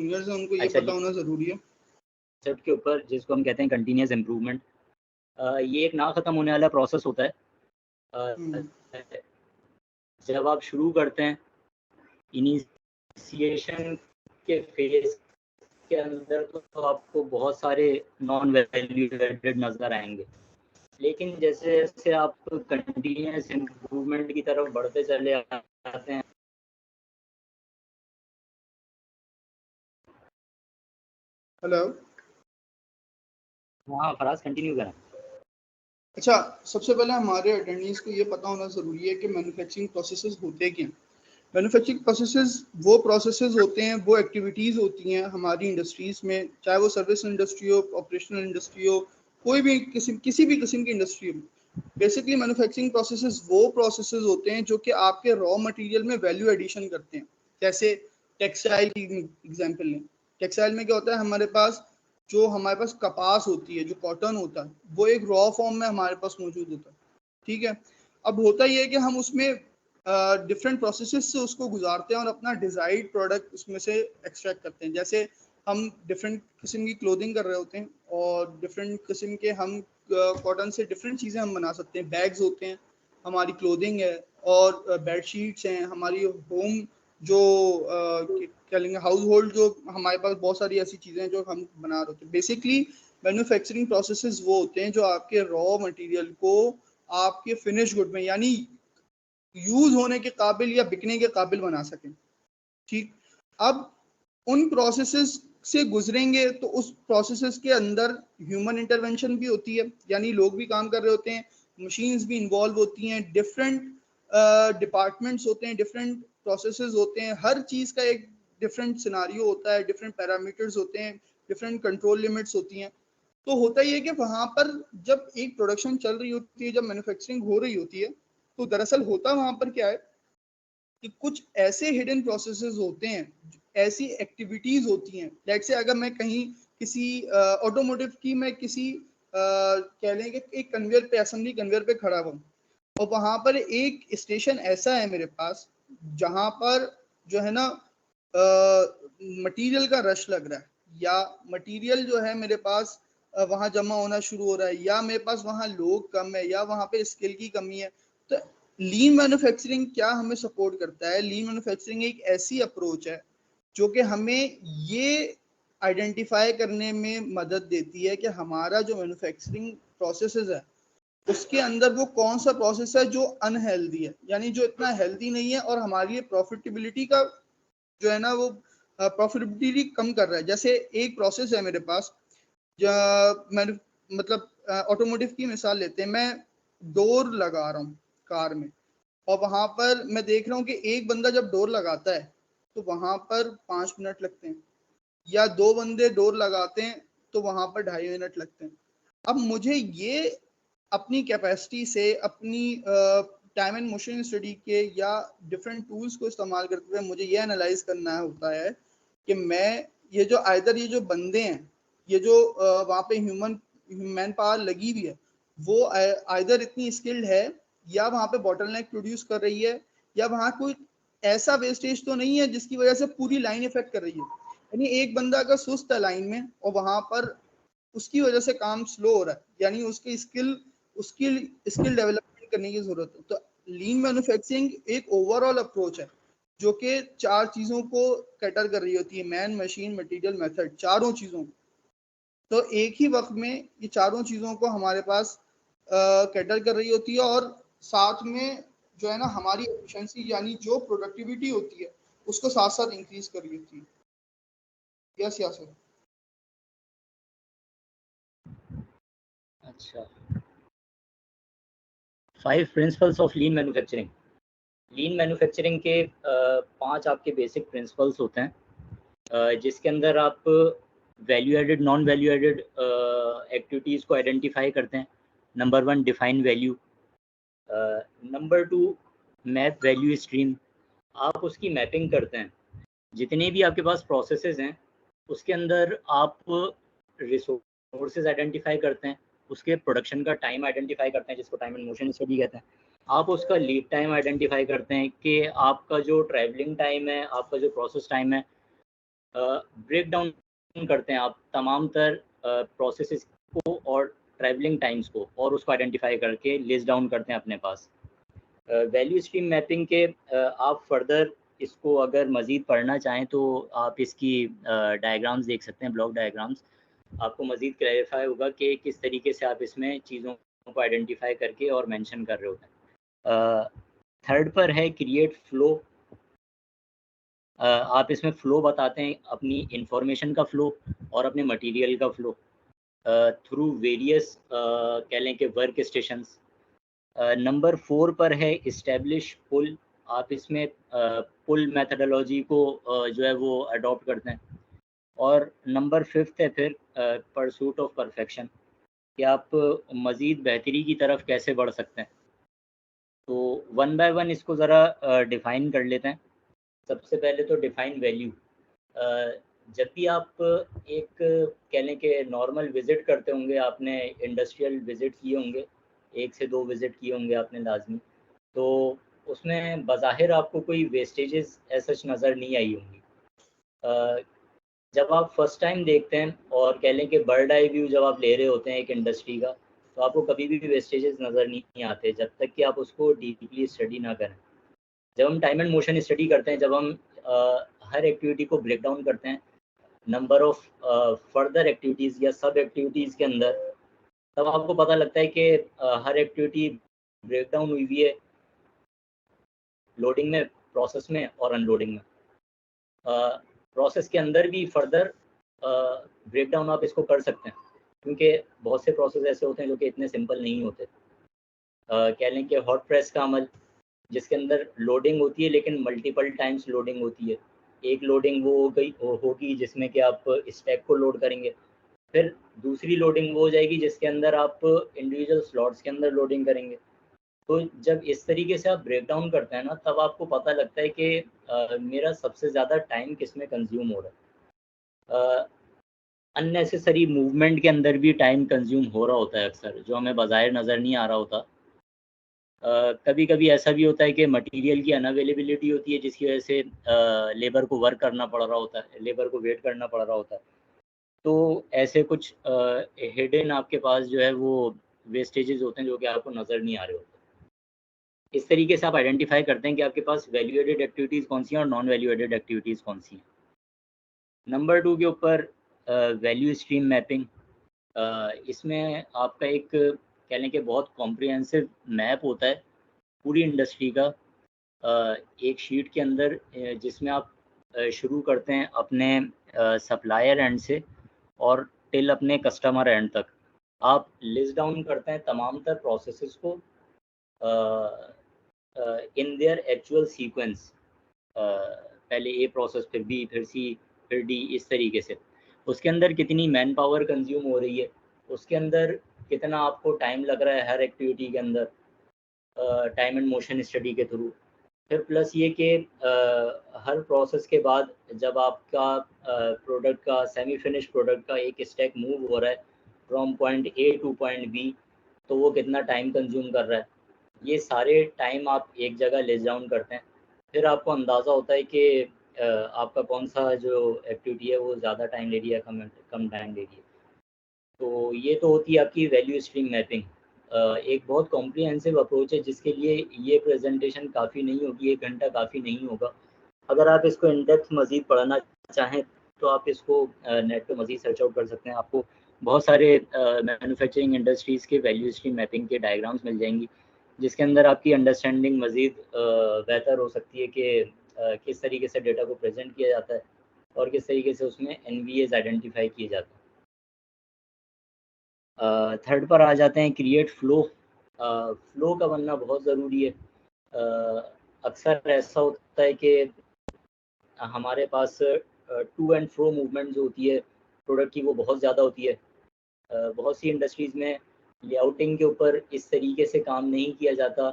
Juniors हैं उनको ये अच्छा, पता होना ज़रूरी है। कंसेप्ट के ऊपर जिसको हम कहते हैं कंटिन्यूस इम्प्रूवमेंट, ये एक ना ख़त्म होने वाला प्रोसेस होता है। जब आप शुरू करते हैं इनिशिएशन के फेज के अंदर तो आपको बहुत सारे नॉन वैल्यू एडेड नज़र आएंगे, लेकिन जैसे जैसे आप कंटिन्यूस इम्प्रूवमेंट की तरफ बढ़ते चले आते हैं। हेलो, हाँ फराज, कंटिन्यू करें। अच्छा, सबसे पहले हमारे अटेंडीज को ये पता होना ज़रूरी है कि मैन्युफैक्चरिंग प्रोसेसेस होते क्या हैं। मैन्युफैक्चरिंग प्रोसेसेस वो प्रोसेसेस होते हैं, वो एक्टिविटीज़ होती हैं हमारी इंडस्ट्रीज़ में, चाहे वो सर्विस इंडस्ट्री हो, ऑपरेशनल इंडस्ट्री हो, कोई भी किसी भी किस्म की इंडस्ट्री हो। बेसिकली मैन्युफैक्चरिंग प्रोसेसेस वो प्रोसेसेस होते हैं जो कि आपके रॉ मटेरियल में वैल्यू एडिशन करते हैं। जैसे टेक्सटाइल की एग्जांपल लें। टेक्सटाइल में क्या होता है, हमारे पास कपास होती है, जो कॉटन होता है, वो एक रॉ फॉर्म में हमारे पास मौजूद होता है। ठीक है, अब होता ये है कि हम उसमें डिफरेंट प्रोसेसेस से उसको गुजारते हैं और अपना डिजायर्ड प्रोडक्ट उसमें से एक्सट्रैक्ट करते हैं। जैसे हम डिफरेंट किस्म की क्लोथिंग कर रहे होते हैं और डिफरेंट किस्म के हम कॉटन से डिफरेंट चीज़ें हम बना सकते हैं। बैग्स होते हैं, हमारी क्लोथिंग है, और बेडशीट्स हैं, हमारी होम जो क्या लेंगे हाउस होल्ड, जो हमारे पास बहुत सारी ऐसी चीज़ें हैं जो हम बना रहे होते हैं। बेसिकली मैन्युफैक्चरिंग प्रोसेसेस वो होते हैं जो आपके रॉ मटेरियल को आपके फिनिश गुड में, यानी यूज होने के काबिल या बिकने के काबिल बना सकें। ठीक, अब उन प्रोसेसेस से गुजरेंगे तो उस प्रोसेसेस के अंदर ह्यूमन इंटरवेंशन भी होती है, यानी लोग भी काम कर रहे होते हैं, मशीन्स भी इन्वॉल्व होती हैं, डिफरेंट डिपार्टमेंट्स होते हैं, डिफरेंट प्रोसेसेस होते हैं, हर चीज़ का एक डिफरेंट सिनारियो होता है, डिफरेंट पैरामीटर्स होते हैं, डिफरेंट कंट्रोल लिमिट्स होती हैं। तो होता ही है कि वहाँ पर जब एक प्रोडक्शन चल रही होती है, जब मैन्युफैक्चरिंग हो रही होती है, तो दरअसल होता वहाँ पर क्या है कि कुछ ऐसे हिडन प्रोसेसेस होते हैं, ऐसी एक्टिविटीज होती हैं। लेट्स से अगर मैं कहीं किसी ऑटोमोटिव की मैं किसी कह लें कि एक कन्वेयर पे, असेंबली कन्वेयर पे खड़ा हूँ, और वहां पर एक स्टेशन ऐसा है मेरे पास जहां पर जो है ना मटेरियल का रश लग रहा है, या मटेरियल जो है मेरे पास वहां जमा होना शुरू हो रहा है, या मेरे पास वहां लोग कम है, या वहां पे स्किल की कमी है। तो लीन मैन्युफैक्चरिंग क्या हमें सपोर्ट करता है? लीन मैन्युफैक्चरिंग एक ऐसी अप्रोच है जो कि हमें ये आइडेंटिफाई करने में मदद देती है कि हमारा जो मैन्युफैक्चरिंग प्रोसेसेस है उसके अंदर वो कौन सा प्रोसेस है जो अनहेल्दी है, यानी जो इतना हेल्दी नहीं है और हमारी प्रॉफिटेबिलिटी का जो है ना वो प्रॉफिटेबिलिटी कम कर रहा है। जैसे एक प्रोसेस है मेरे पास, मैं मतलब ऑटोमोटिव की मिसाल लेते हैं, मैं डोर लगा रहा हूँ कार में, और वहां पर मैं देख रहा हूँ कि एक बंदा जब डोर लगाता है तो वहां पर 5 मिनट लगते हैं, या दो बंदे डोर लगाते हैं तो वहां पर 2.5 मिनट लगते हैं। अब मुझे ये अपनी कैपेसिटी से, अपनी टाइम एंड मोशन स्टडी के या डिफरेंट टूल्स को इस्तेमाल करते हुए मुझे ये एनालाइज करना होता है कि मैं ये जो बंदे हैं, ये जो वहाँ पे ह्यूमन पावर लगी हुई है, वो आइदर इतनी स्किल्ड है, या वहाँ पे बॉटलनेक प्रोड्यूस कर रही है, या वहाँ कोई ऐसा वेस्टेज तो नहीं है जिसकी वजह से पूरी लाइन इफेक्ट कर रही है। यानी एक बंदा अगर सुस्त है लाइन में और वहां पर उसकी वजह से काम स्लो हो रहा है, यानी उसकी स्किल डेवलपमेंट करने की जरूरत है। तो लीन मैन्युफैक्चरिंग एक ओवरऑल अप्रोच है जो कि 4 चीजों को कैटर कर रही होती है, मैन, मशीन, मटेरियल, मेथड, चारों चीजों को। तो एक ही वक्त में ये चारों चीजों को हमारे पास कैटर कर रही होती है, और साथ में जो है ना हमारी एफिशिएंसी यानी जो प्रोडक्टिविटी होती है उसको साथ साथ इंक्रीज कर रही होती है। Yes yes sir. अच्छा, 5 principles of lean manufacturing. Lean manufacturing के 5 आपके बेसिक प्रिंसिपल्स होते हैं, जिसके अंदर आप value added, non value added activities को आइडेंटिफाई करते हैं। Number 1, define value. Number 2, map value stream. आप उसकी मैपिंग करते हैं। जितने भी आपके पास प्रोसेसेस हैं उसके अंदर आप रिसोर्सेज आइडेंटिफाई करते हैं, उसके प्रोडक्शन का टाइम आइडेंटिफाई करते हैं जिसको टाइम एंड मोशन स्टडी कहते हैं। आप उसका लीड टाइम आइडेंटिफाई करते हैं कि आपका जो ट्रैवलिंग टाइम है, आपका जो प्रोसेस टाइम है, ब्रेक डाउन करते हैं आप तमाम तर प्रोसेसेस को और ट्रैवलिंग टाइम्स को, और उसको आइडेंटिफाई करके लिस्ट डाउन करते हैं अपने पास। वैल्यू स्ट्रीम मैपिंग के आप फर्दर इसको अगर मज़ीद पढ़ना चाहें तो आप इसकी डायग्राम्स देख सकते हैं, ब्लॉक डायग्राम्स। आपको मज़ीद क्लैरिफाई होगा कि किस तरीके से आप इसमें चीज़ों को आइडेंटिफाई करके और मेंशन कर रहे होते हैं। थर्ड पर है क्रिएट फ्लो। आप इसमें फ़्लो बताते हैं, अपनी इंफॉर्मेशन का फ़्लो और अपने मटेरियल का फ़्लो थ्रू वेरियस कह लें कि वर्क स्टेशंस। नंबर 4 पर है इस्टेब्लिश पुल। आप इसमें पुल मेथडोलॉजी को जो है वो अडॉप्ट करते हैं। और नंबर 5 है फिर परसूट ऑफ परफेक्शन, कि आप मज़ीद बेहतरी की तरफ कैसे बढ़ सकते हैं। तो वन बाय वन इसको ज़रा डिफ़ाइन कर लेते हैं। सबसे पहले तो डिफ़ाइन वैल्यू। जब भी आप एक कह लें कि नॉर्मल विज़िट करते होंगे, आपने इंडस्ट्रियल विज़िट किए होंगे, 1 से 2 विज़िट किए होंगे आपने लाज़मी, तो उसमें बज़ाहिर आपको कोई वेस्टेजेस एज़ सच नज़र नहीं आई होंगी। जब आप फर्स्ट टाइम देखते हैं और कह लें कि बर्ड आई व्यू जब आप ले रहे होते हैं एक इंडस्ट्री का, तो आपको कभी भी वेस्टेजेस नज़र नहीं आते जब तक कि आप उसको डीपली स्टडी ना करें। जब हम टाइम एंड मोशन स्टडी करते हैं, जब हम हर एक्टिविटी को ब्रेक डाउन करते हैं नंबर ऑफ फर्दर एक्टिविटीज़ या सब एक्टिविटीज़ के अंदर, तब आपको पता लगता है कि हर एक्टिविटी ब्रेक डाउन हुई हुई है लोडिंग में, प्रोसेस में और अनलोडिंग में। प्रोसेस के अंदर भी फर्दर ब्रेक डाउन आप इसको कर सकते हैं, क्योंकि बहुत से प्रोसेस ऐसे होते हैं जो कि इतने सिंपल नहीं होते। कह लें कि हॉट प्रेस का अमल, जिसके अंदर लोडिंग होती है लेकिन मल्टीपल टाइम्स लोडिंग होती है। एक लोडिंग वो होगी जिसमें कि आप स्टैक को लोड करेंगे, फिर दूसरी लोडिंग वो हो जाएगी जिसके अंदर आप इंडिविजुअल स्लॉट्स के अंदर लोडिंग करेंगे। तो जब इस तरीके से आप ब्रेक डाउन करते हैं ना, तब आपको पता लगता है कि मेरा सबसे ज़्यादा टाइम किस में कंज्यूम हो रहा है। अननेसेसरी मूवमेंट के अंदर भी टाइम कंज्यूम हो रहा होता है अक्सर, जो हमें बाज़ाहिर नज़र नहीं आ रहा होता। कभी-कभी ऐसा भी होता है कि मटेरियल की अनअवेलेबिलिटी होती है, जिसकी वजह से लेबर को वर्क करना पड़ रहा होता है, लेबर को वेट करना पड़ रहा होता है। तो ऐसे कुछ हिडन आपके पास जो है वो वेस्टेजेस होते हैं जो कि आपको नज़र नहीं आ रहे होते। इस तरीके से आप आइडेंटिफाई करते हैं कि आपके पास वैल्यू एडेड एक्टिविटीज़ कौन सी हैं और नॉन वैल्यू एडेड एक्टिविटीज़ कौन सी हैं। नंबर 2 के ऊपर वैल्यू स्ट्रीम मैपिंग। इसमें आपका एक कह लें कि बहुत कॉम्प्रिहेंसिव मैप होता है पूरी इंडस्ट्री का, एक शीट के अंदर, जिसमें आप शुरू करते हैं अपने सप्लायर एंड से और टिल अपने कस्टमर एंड तक। आप लिस्ट डाउन करते हैं तमाम तर प्रोसेसेस को इन देयर एक्चुअल सीक्वेंस। पहले ए प्रोसेस, फिर बी, फिर सी, फिर डी, इस तरीके से। उसके अंदर कितनी मैन पावर कंज्यूम हो रही है, उसके अंदर कितना आपको टाइम लग रहा है हर एक्टिविटी के अंदर, टाइम एंड मोशन स्टडी के थ्रू। फिर प्लस ये कि हर प्रोसेस के बाद जब आपका प्रोडक्ट का सेमी फिनिश प्रोडक्ट का एक स्टेक मूव हो रहा है from point A to point B, तो वो कितना टाइम कंज्यूम कर रहा है। ये सारे टाइम आप एक जगह लिस्ट डाउन करते हैं, फिर आपको अंदाज़ा होता है कि आपका कौन सा जो एक्टिविटी है वो ज़्यादा टाइम ले रही है, कम टाइम ले रही है। तो ये तो होती है आपकी वैल्यू स्ट्रीम मैपिंग। एक बहुत कॉम्प्रिहेंसिव अप्रोच है जिसके लिए ये प्रेजेंटेशन काफ़ी नहीं होगी, 1 घंटा काफ़ी नहीं होगा। अगर आप इसको इन डेप्थ मज़ीद पढ़ना चाहें तो आप इसको नेट पे मज़ीद सर्च आउट कर सकते हैं। आपको बहुत सारे मैन्युफैक्चरिंग इंडस्ट्रीज़ के वैल्यू स्ट्रीम मैपिंग के डायग्राम्स मिल जाएंगी, जिसके अंदर आपकी अंडरस्टैंडिंग मज़ीद बेहतर हो सकती है कि किस तरीके से डेटा को प्रेजेंट किया जाता है और किस तरीके से उसमें एनवीएज आइडेंटिफाई किए जाते हैं। थर्ड पर आ जाते हैं क्रिएट फ़्लो। फ़्लो का बनना बहुत ज़रूरी है। अक्सर ऐसा होता है कि हमारे पास टू एंड फ्रो मूवमेंट जो होती है प्रोडक्ट की, वो बहुत ज़्यादा होती है। बहुत सी इंडस्ट्रीज़ में लेआउटिंग के ऊपर इस तरीके से काम नहीं किया जाता।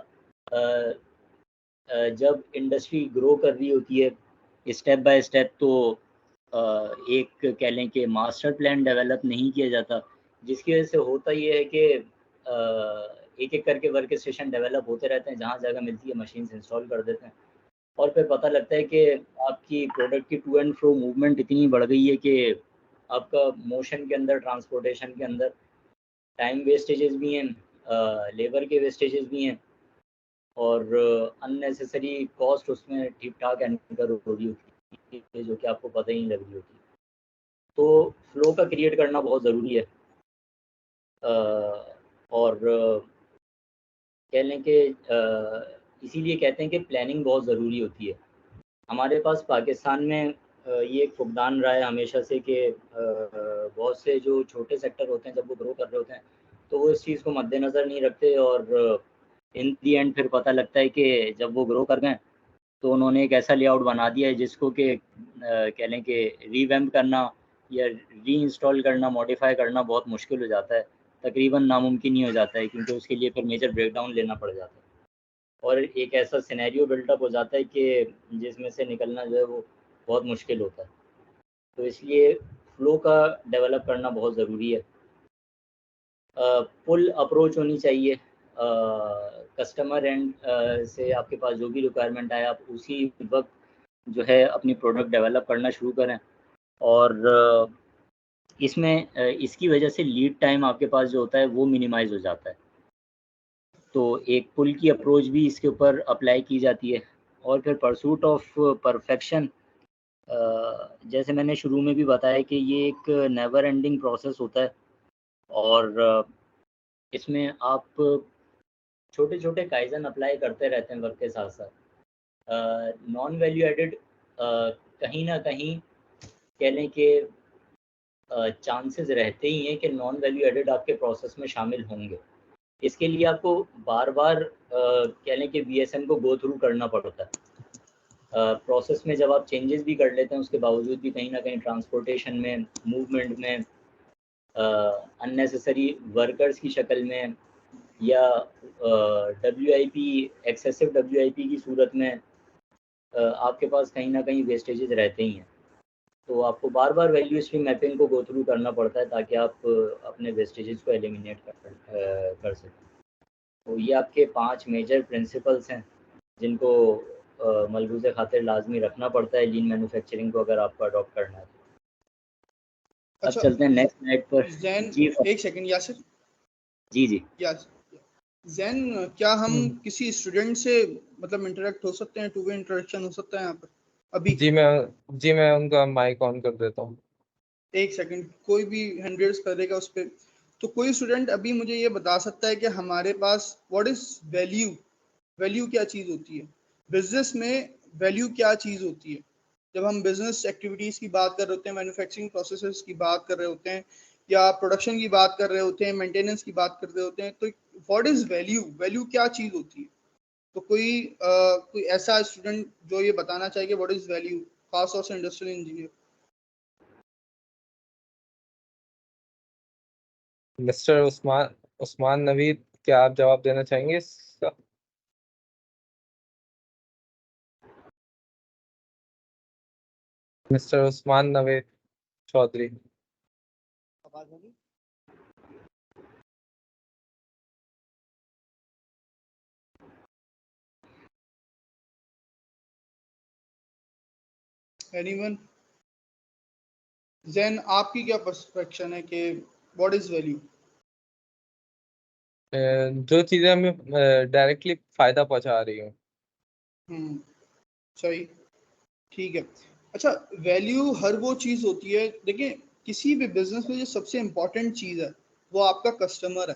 जब इंडस्ट्री ग्रो कर रही होती है स्टेप बाय स्टेप, तो एक कह लें कि मास्टर प्लान डेवलप नहीं किया जाता, जिसकी वजह से होता ये है कि एक एक करके वर्क स्टेशन डेवलप होते रहते हैं, जहाँ जगह मिलती है मशीन्स इंस्टॉल कर देते हैं और फिर पता लगता है कि आपकी प्रोडक्ट की टू एंड फ्रो मूवमेंट इतनी बढ़ गई है कि आपका मोशन के अंदर, ट्रांसपोर्टेशन के अंदर टाइम वेस्टेजेस भी हैं, लेबर के वेस्टेजेस भी हैं, और अननेसेसरी कॉस्ट उसमें ठीक ठाक एंकर हो रही होती है, जो कि आपको पता ही नहीं लग रही होती। तो फ्लो का क्रिएट करना बहुत ज़रूरी है, और कह लें कि इसीलिए कहते हैं कि प्लानिंग बहुत ज़रूरी होती है। हमारे पास पाकिस्तान में ये एक फुकदान रहा है हमेशा से कि बहुत से जो छोटे सेक्टर होते हैं जब वो ग्रो कर रहे होते हैं तो वो इस चीज़ को मद्देनज़र नहीं रखते, और इन दी एंड फिर पता लगता है कि जब वो ग्रो कर गए तो उन्होंने एक ऐसा लेआउट बना दिया है जिसको कि कह लें कि रीवैम्प करना या रीइंस्टॉल करना, मॉडिफ़ाई करना बहुत मुश्किल हो जाता है, तकरीबन नामुमकिन ही हो जाता है, क्योंकि उसके लिए फिर मेजर ब्रेकडाउन लेना पड़ जाता है और एक ऐसा सिनेरियो बिल्डअप हो जाता है कि जिसमें से निकलना जो है वो बहुत मुश्किल होता है। तो इसलिए फ्लो का डेवलप करना बहुत ज़रूरी है। फुल अप्रोच होनी चाहिए, कस्टमर एंड से आपके पास जो भी रिक्वायरमेंट आए आप उसी वक्त जो है अपनी प्रोडक्ट डेवलप करना शुरू करें, और इसमें इसकी वजह से लीड टाइम आपके पास जो होता है वो मिनिमाइज़ हो जाता है। तो एक पुल की अप्रोच भी इसके ऊपर अप्लाई की जाती है। और फिर परसूट ऑफ परफेक्शन, जैसे मैंने शुरू में भी बताया कि ये एक नेवर एंडिंग प्रोसेस होता है, और इसमें आप छोटे-छोटे काइज़न अप्लाई करते रहते हैं वक़्त के साथ-साथ। नॉन वैल्यू एडेड कहीं न कहीं कह लें कि चांसेस रहते ही हैं कि नॉन वैल्यू एडेड आपके प्रोसेस में शामिल होंगे। इसके लिए आपको बार-बार कह लें कि वीएसएम को गो थ्रू करना पड़ता है। प्रोसेस में जब आप चेंजेस भी कर लेते हैं उसके बावजूद भी कहीं न कहीं ट्रांसपोर्टेशन में, मूवमेंट में, अननेसेसरी वर्कर्स की शक्ल में या डब्ल्यूआईपी, एक्सेसिव डब्ल्यूआईपी की सूरत में आपके पास कहीं न कहीं वेस्टेजेस रहते ही हैं। तो आपको बार-बार वैल्यू स्ट्रीम मैपिंग को गो थ्रू करना पड़ता है ताकि आप अपने वेस्टेजेस को एलिमिनेट कर सकें। तो ये आपके 5 मेजर प्रिंसिपल्स हैं जिनको मलबूज़ खातिर लाज़मी रखना पड़ता है लीन मैन्युफैक्चरिंग को अगर आपको अडॉप्ट करना है। अब अच्छा चलते हैं नेक्स्ट स्लाइड पर। जैन, जी एक सेकंड यासिर। जी। जैन, क्या हम किसी स्टूडेंट से मतलब इंटरेक्ट हो सकते हैं, टू वे इंटरेक्शन हो सकता है यहाँ पर अभी? जी मैं उनका माइक ऑन कर देता हूँ। एक सेकंड, कोई भी हैंड रेज करेगा उस पर। तो कोई स्टूडेंट अभी मुझे ये बता सकता है कि हमारे पास व्हाट इज वैल्यू, वैल्यू क्या चीज़ होती है बिजनेस में, वैल्यू क्या चीज़ होती है? जब हम बिजनेस एक्टिविटीज़ की बात कर रहे होते हैं, मैन्युफैक्चरिंग प्रोसेसेस की बात कर रहे होते हैं, या प्रोडक्शन की बात कर रहे होते हैं, मेंटेनेंस की बात कर रहे होते हैं, तो व्हाट इज वैल्यू, वैल्यू क्या चीज़ होती है? तो कोई ऐसा स्टूडेंट जो ये बताना चाहिए व्हाट इज वैल्यू, खास तौर से industrial engineer. Mister Usman Naveed, क्या आप जवाब देना चाहेंगे इसका? मिस्टर उस्मान नवीद चौधरी। एनीवन? जैन, आपकी क्या पर्सपेक्शन है कि व्हाट इज वैल्यू? जो चीजें हमें डायरेक्टली फायदा पहुंचा रही हो। सही, ठीक है। अच्छा, वैल्यू हर वो चीज़ होती है, देखिए किसी भी बिजनेस में जो सबसे इम्पोर्टेंट चीज़ है वो आपका कस्टमर है।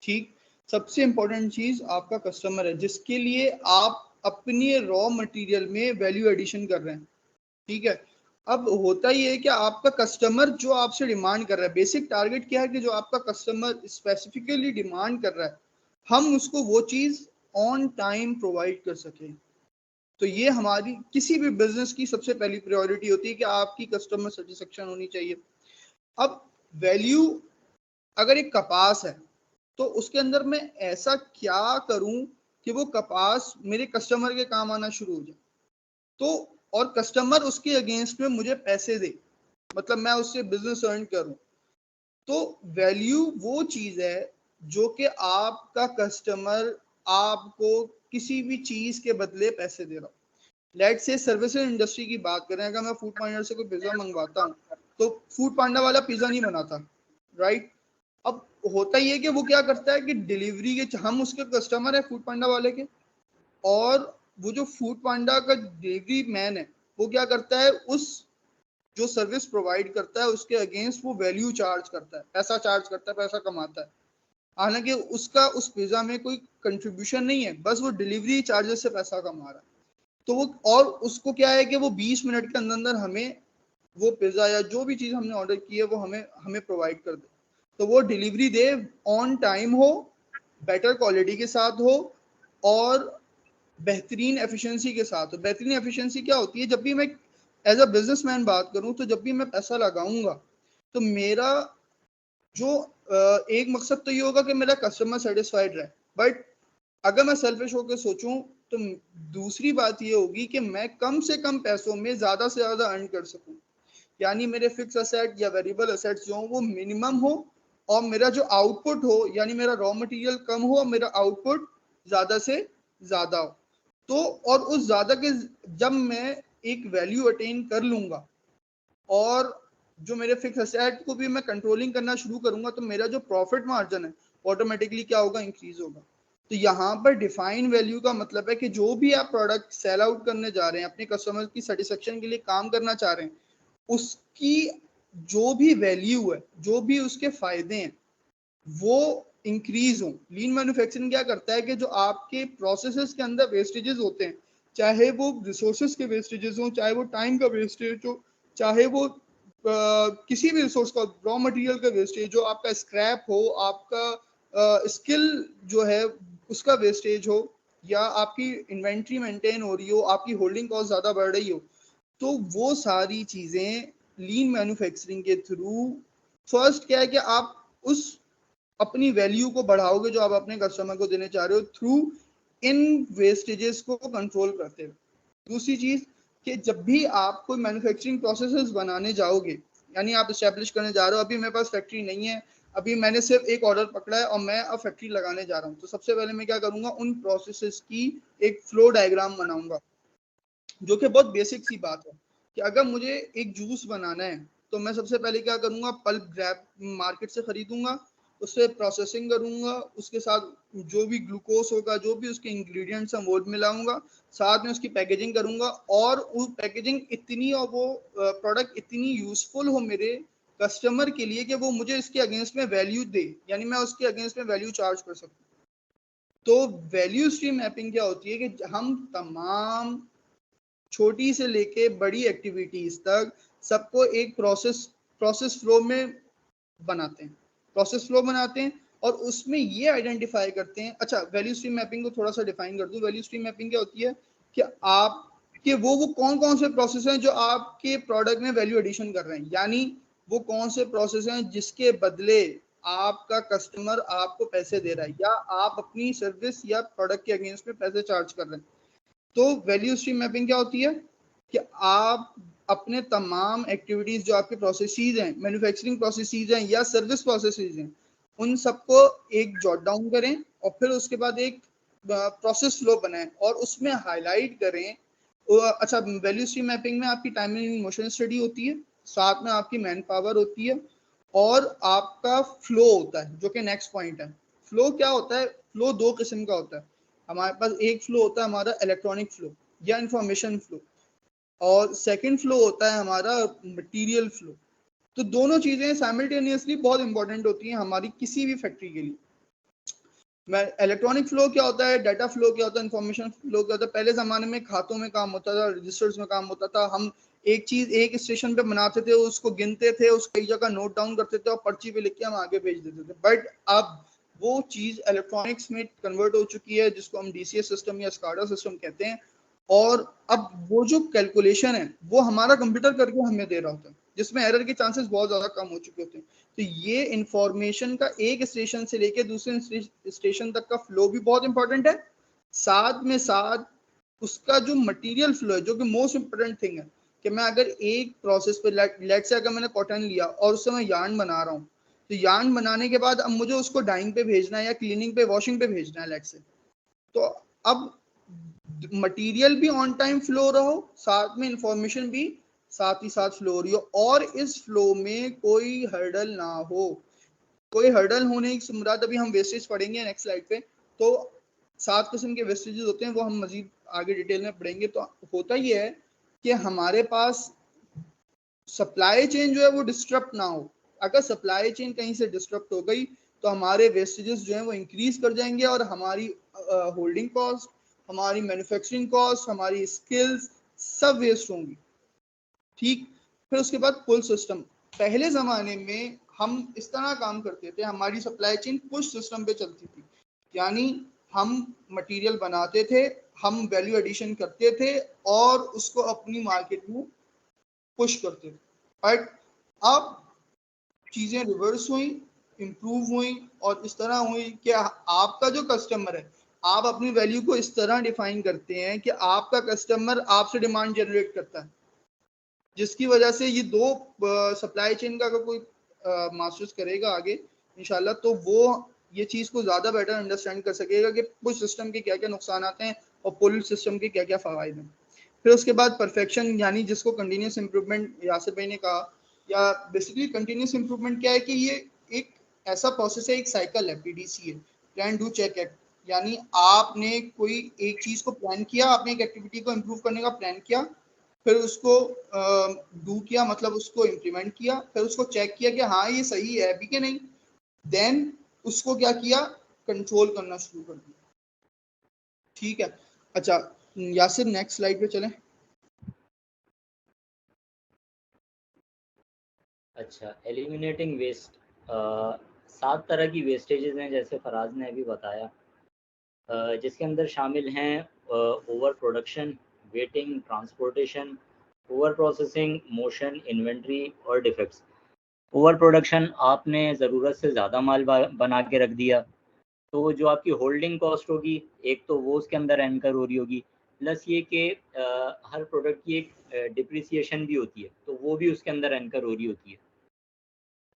ठीक, सबसे इम्पोर्टेंट चीज़ आपका कस्टमर है जिसके लिए आप अपने रॉ मटेरियल में वैल्यू एडिशन कर रहे हैं। ठीक है, अब होता ही है कि आपका कस्टमर जो आपसे डिमांड कर रहा है, बेसिक टारगेट क्या है कि जो आपका कस्टमर स्पेसिफिकली डिमांड कर रहा है हम उसको वो चीज़ ऑन टाइम प्रोवाइड कर सकें। तो ये हमारी किसी भी बिजनेस की सबसे पहली प्रायोरिटी होती है कि आपकी कस्टमर सेटिस्फेक्शन होनी चाहिए। अब वैल्यू, अगर एक कपास है तो उसके अंदर मैं ऐसा क्या करूं कि वो कपास मेरे कस्टमर के काम आना शुरू हो जाए, तो और कस्टमर उसके अगेंस्ट में मुझे पैसे दे, मतलब मैं उससे बिजनेस अर्न करूं। तो वैल्यू वो चीज है जो कि आपका कस्टमर आपको किसी भी चीज के बदले पैसे दे रहा हो। लेट से सर्विसेज इंडस्ट्री की बात करें, अगर मैं फूड पांडा से कोई पिज्जा मंगवाता हूँ तो फूड पांडा वाला पिज्जा नहीं बनाता, राइट। अब होता ही है कि वो क्या करता है कि डिलीवरी के, हम उसके कस्टमर है फूड पांडा वाले के, और वो जो फूड पांडा का डिलीवरी मैन है वो क्या करता है, उस जो सर्विस प्रोवाइड करता है उसके अगेंस्ट वो वैल्यू चार्ज करता है, पैसा चार्ज करता है, पैसा कमाता है। हालांकि उसका उस पिज्जा में कोई कंट्रीब्यूशन नहीं है, बस वो डिलीवरी चार्जेस से पैसा कमा रहा है। तो वो, और उसको क्या है कि वो 20 मिनट के अंदर अंदर हमें वो पिज्जा या जो भी चीज हमने ऑर्डर की है वो हमें प्रोवाइड कर दे। तो वो डिलीवरी दे, ऑन टाइम हो, बेटर क्वालिटी के साथ हो, और बेहतरीन एफिशिएंसी के साथ हो। बेहतरीन एफिशिएंसी क्या होती है, जब भी मैं एज अ बिजनेसमैन बात करूं तो जब भी मैं पैसा लगाऊंगा तो मेरा जो एक मकसद तो ये होगा कि मेरा कस्टमर सेटिस्फाइड रहे, बट अगर मैं सेल्फिश होकर सोचूं तो दूसरी बात ये होगी कि मैं कम से कम पैसों में ज्यादा से ज्यादा अर्न कर सकूं। यानी मेरे फिक्स असेट या वेरिएबल असेट्स जो हो वो मिनिमम हो, और मेरा जो आउटपुट हो, यानी मेरा रॉ मटेरियल कम हो और मेरा आउटपुट ज्यादा से ज्यादा हो। तो और उस ज्यादा के, जब मैं एक वैल्यू अटेन कर लूंगा और जो मेरे फिक्स असेट को भी मैं कंट्रोलिंग करना शुरू करूंगा, तो मेरा जो प्रॉफिट मार्जिन है ऑटोमेटिकली क्या होगा, इंक्रीज होगा। तो यहाँ पर डिफाइन वैल्यू का मतलब है कि जो भी आप प्रोडक्ट सेल आउट करने जा रहे हैं, अपने कस्टमर की सेटिस्फेक्शन के लिए काम करना चाह रहे हैं, उसकी जो भी वैल्यू है, जो भी उसके फायदे हैं, वो इंक्रीज हो। लीन मैन्युफैक्चरिंग क्या करता है कि जो आपके प्रोसेसेस के अंदर वेस्टेजेस होते हैं, चाहे वो रिसोर्सेज के वेस्टेजेस हो, चाहे वो टाइम का वेस्टेज हो, चाहे वो किसी भी रिसोर्स का, रॉ मटेरियल का वेस्टेज हो, आपका स्क्रैप हो, आपका स्किल जो है उसका वेस्टेज हो, या आपकी इन्वेंट्री मेंटेन हो रही हो, आपकी होल्डिंग कॉस्ट ज्यादा बढ़ रही हो, तो वो सारी चीजें लीन मैन्युफैक्चरिंग के थ्रू, फर्स्ट क्या है कि आप उस अपनी वैल्यू को बढ़ाओगे जो आप अपने कस्टमर को देने चाह रहे हो, थ्रू इन वेस्टेजेस को कंट्रोल करते हुए। दूसरी चीज कि जब भी आप कोई मैन्युफैक्चरिंग प्रोसेसेस बनाने जाओगे, यानी आप इस्टेब्लिश करने जा रहे हो, अभी मेरे पास फैक्ट्री नहीं है, अभी मैंने सिर्फ एक ऑर्डर पकड़ा है और मैं अब फैक्ट्री लगाने जा रहा हूँ, तो सबसे पहले मैं क्या करूंगा, उन प्रोसेसेस की एक फ्लो डायग्राम बनाऊंगा, जो कि बहुत बेसिक सी बात है कि अगर मुझे एक जूस बनाना है तो मैं सबसे पहले क्या करूंगा, पल्प ग्रैप मार्केट से खरीदूंगा, उससे प्रोसेसिंग करूंगा, उसके साथ जो भी ग्लूकोज होगा, जो भी उसके इंग्रेडिएंट्स हैं वो मिलाऊंगा, साथ में उसकी पैकेजिंग करूंगा, और वो पैकेजिंग इतनी और वो प्रोडक्ट इतनी यूजफुल हो मेरे कस्टमर के लिए कि वो मुझे इसके अगेंस्ट में वैल्यू दे, यानी मैं उसके अगेंस्ट में वैल्यू चार्ज कर सकूं। तो वैल्यू स्ट्रीम मैपिंग क्या होती है कि हम तमाम छोटी से लेके बड़ी एक्टिविटीज तक सबको एक प्रोसेस फ्लो में बनाते हैं, प्रोसेस फ्लो बनाते हैं, और उसमें ये आइडेंटिफाई करते हैं। अच्छा, वैल्यू स्ट्रीम मैपिंग को थोड़ा सा डिफाइन कर दूं। वैल्यू स्ट्रीम मैपिंग क्या होती है कि आपके वो कौन कौन से प्रोसेस हैं जो आपके प्रोडक्ट में वैल्यू एडिशन कर रहे हैं, यानी वो कौन से प्रोसेस हैं जिसके बदले आपका कस्टमर आपको पैसे दे रहा है, या आप अपनी सर्विस या प्रोडक्ट के अगेंस्ट में पैसे चार्ज कर रहे हैं। तो वैल्यू स्ट्रीम मैपिंग क्या होती है कि आप अपने तमाम एक्टिविटीज जो आपके प्रोसेसेस हैं, मैन्युफैक्चरिंग प्रोसेसेस हैं या सर्विस प्रोसेसेस हैं, उन सबको एक जॉट डाउन करें, और फिर उसके बाद एक प्रोसेस फ्लो बनाएं और उसमें हाईलाइट करें। अच्छा, वैल्यू स्ट्रीम मैपिंग में आपकी टाइम एंड मोशन स्टडी होती है, साथ में आपकी मैन पावर होती है, और आपका फ्लो होता है, जो कि नेक्स्ट पॉइंट है। फ्लो क्या होता है, फ्लो दो किस्म का होता है। हमारे पास एक फ्लो होता है हमारा इलेक्ट्रॉनिक फ्लो या इंफॉर्मेशन फ्लो, और सेकंड फ्लो होता है हमारा मटेरियल फ्लो। तो दोनों चीजें साइमल्टेनियसली बहुत इंपॉर्टेंट होती हैं हमारी किसी भी फैक्ट्री के लिए। मैं इलेक्ट्रॉनिक फ्लो क्या होता है, डाटा फ्लो क्या होता है, इंफॉर्मेशन फ्लो क्या होता है। पहले जमाने में खातों में काम होता था, रजिस्टर्स में काम होता था, हम एक चीज एक स्टेशन पे बनाते थे, उसको गिनते थे, उसको एक जगह नोट डाउन करते थे और पर्ची पे लिख के हम आगे भेज देते थे। बट अब वो चीज इलेक्ट्रॉनिक्स में कन्वर्ट हो चुकी है, जिसको हम डीसीएस सिस्टम या स्काडा सिस्टम कहते हैं, और अब वो जो कैलकुलेशन है वो हमारा कंप्यूटर करके हमें दे रहा होता है, जिसमें एरर के चांसेस बहुत ज्यादा कम हो चुके होते हैं। तो ये इंफॉर्मेशन का एक स्टेशन से लेके दूसरे स्टेशन तक का फ्लो भी बहुत इंपॉर्टेंट है। साथ में साथ उसका जो मटेरियल फ्लो है, जो कि मोस्ट इंपोर्टेंट थिंग है, कि मैं अगर एक प्रोसेस पे लेट से अगर मैंने कॉटन लिया और उससे मैं यार्न बना रहा हूँ, तो यार्न बनाने के बाद अब मुझे उसको डाइंग पे भेजना है या क्लीनिंग पे, वॉशिंग पे भेजना है लेट से। तो अब मटेरियल भी ऑन टाइम फ्लो रहो, साथ में इंफॉर्मेशन भी साथ ही साथ फ्लो रही हो, और इस फ्लो में कोई हर्डल ना हो। कोई हर्डल होने की मुराद, अभी हम वेस्टेज पढ़ेंगे नेक्स्ट स्लाइड पे, तो 7 किस्म के वेस्टेजेस होते हैं, वो हम मजीद आगे डिटेल में पढ़ेंगे। तो होता ये है कि हमारे पास सप्लाई चेन जो है वो डिस्टर्ब ना हो। अगर सप्लाई चेन कहीं से डिस्टर्ब हो गई तो हमारे वेस्टेजेस जो हैं वो इंक्रीज कर जाएंगे, और हमारी होल्डिंग कॉस्ट, हमारी मैन्युफैक्चरिंग कॉस्ट, हमारी स्किल्स सब वेस्ट होंगी। ठीक, फिर उसके बाद पुल सिस्टम। पहले ज़माने में हम इस तरह काम करते थे, हमारी सप्लाई चेन पुश सिस्टम पे चलती थी, यानी हम मटेरियल बनाते थे, हम वैल्यू एडिशन करते थे और उसको अपनी मार्केट में पुश करते थे। बट अब चीज़ें रिवर्स हुई, इम्प्रूव हुई, और इस तरह हुई कि आपका जो कस्टमर है, आप अपनी वैल्यू को इस तरह डिफाइन करते हैं कि आपका कस्टमर आपसे डिमांड जनरेट करता है, जिसकी वजह से ये दो सप्लाई चेन का अगर कोई मास्टर्स करेगा आगे इंशाल्लाह, तो वो ये चीज़ को ज़्यादा बेटर अंडरस्टैंड कर सकेगा कि पुश सिस्टम के क्या क्या नुकसान आते हैं और पुल सिस्टम के क्या क्या फ़ायदे हैं। फिर उसके बाद परफेक्शन, यानी जिसको कंटिन्यूस इंप्रूवमेंट यासिर भाई ने कहा, या बेसिकली कंटिन्यूस इंप्रूवमेंट क्या है कि ये एक ऐसा प्रोसेस है, एक साइकिल है, PDC है, प्लान डू चेक एक्ट। यानी आपने कोई एक चीज़ को प्लान किया, आपने एक एक्टिविटी को इम्प्रूव करने का प्लान किया, फिर उसको डू किया, मतलब उसको इम्प्लीमेंट किया, फिर उसको चेक किया कि हाँ ये सही है अभी कि नहीं, देन उसको क्या किया, कंट्रोल करना शुरू कर दिया। ठीक है, अच्छा यासिर नेक्स्ट स्लाइड पे चलें। अच्छा, एलिमिनेटिंग वेस्ट, 7 तरह की वेस्टेजेस हैं जैसे फराज ने अभी बताया, जिसके अंदर शामिल हैं over production, waiting, transportation, over processing, motion, inventory और डिफेक्ट्स। ओवर प्रोडक्शन, आपने ज़रूरत से ज़्यादा माल बना के रख दिया, तो जो आपकी होल्डिंग कॉस्ट होगी, एक तो वो उसके अंदर एंकर हो रही होगी, प्लस ये कि हर प्रोडक्ट की एक डिप्रिसिएशन भी होती है, तो वो भी उसके अंदर एंकर हो रही होती है।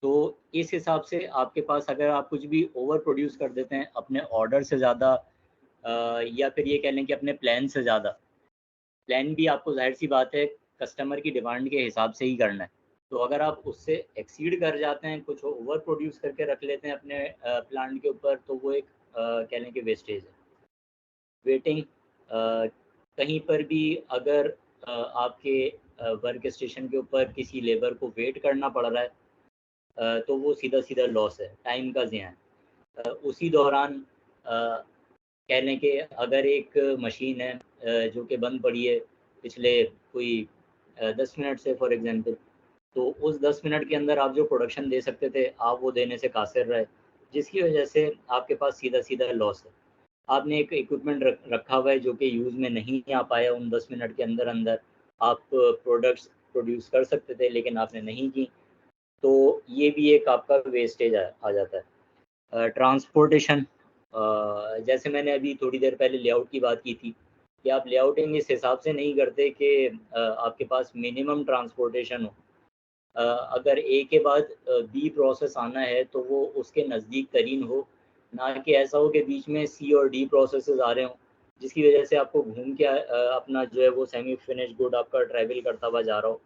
तो इस हिसाब से आपके पास अगर आप कुछ भी ओवर प्रोड्यूस कर देते हैं अपने ऑर्डर से ज़्यादा, या फिर ये कह लें कि अपने प्लान से ज़्यादा, प्लान भी आपको ज़ाहिर सी बात है कस्टमर की डिमांड के हिसाब से ही करना है, तो अगर आप उससे एक्सीड कर जाते हैं, कुछ ओवर प्रोड्यूस करके रख लेते हैं अपने प्लांट के ऊपर, तो वो एक कह लें कि वेस्टेज है। वेटिंग, कहीं पर भी अगर आपके वर्क स्टेशन के ऊपर किसी लेबर को वेट करना पड़ रहा है, तो वो सीधा सीधा लॉस है, टाइम का ज़िया है। उसी दौरान कह लें कि अगर एक मशीन है जो कि बंद पड़ी है पिछले कोई 10 मिनट से फॉर एग्जांपल, तो उस 10 मिनट के अंदर आप जो प्रोडक्शन दे सकते थे, आप वो देने से कासिर रहे, जिसकी वजह से आपके पास सीधा सीधा लॉस है। आपने एक इक्विपमेंट रखा हुआ है जो कि यूज़ में नहीं आ पाया, उन 10 मिनट के अंदर अंदर आप प्रोडक्ट्स प्रोड्यूस कर सकते थे लेकिन आपने नहीं की, तो ये भी एक आपका वेस्टेज आ जाता है। ट्रांसपोर्टेशन, जैसे मैंने अभी थोड़ी देर पहले लेआउट की बात की थी कि आप लेआउटिंग इस हिसाब से नहीं करते कि आपके पास मिनिमम ट्रांसपोर्टेशन हो। अगर ए के बाद बी प्रोसेस आना है तो वो उसके नज़दीक तरीन हो, ना कि ऐसा हो कि बीच में सी और डी प्रोसेसेस आ रहे हों, जिसकी वजह से आपको घूम के अपना जो है वो सेमी फिनिश गुड आपका ट्रैवल करता हुआ जा रहा हो,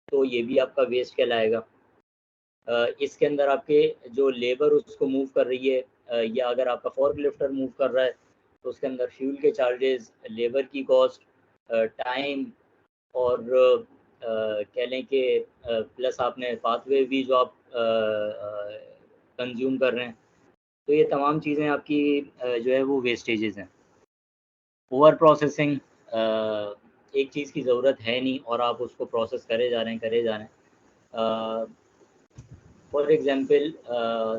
तो ये भी आपका वेस्ट कहलाएगा। इसके अंदर आपके जो लेबर उसको मूव कर रही है, या अगर आपका फॉर्क लिफ्टर मूव कर रहा है, तो उसके अंदर फ्यूल के चार्जेस, लेबर की कॉस्ट, टाइम, और कह लें कि प्लस आपने पाथवे भी जो आप कंज्यूम कर रहे हैं, तो ये तमाम चीज़ें आपकी जो है वो वेस्टेजेस हैं। ओवर प्रोसेसिंग, एक चीज़ की ज़रूरत है नहीं और आप उसको प्रोसेस करे जा रहे हैं। फॉर एग्जांपल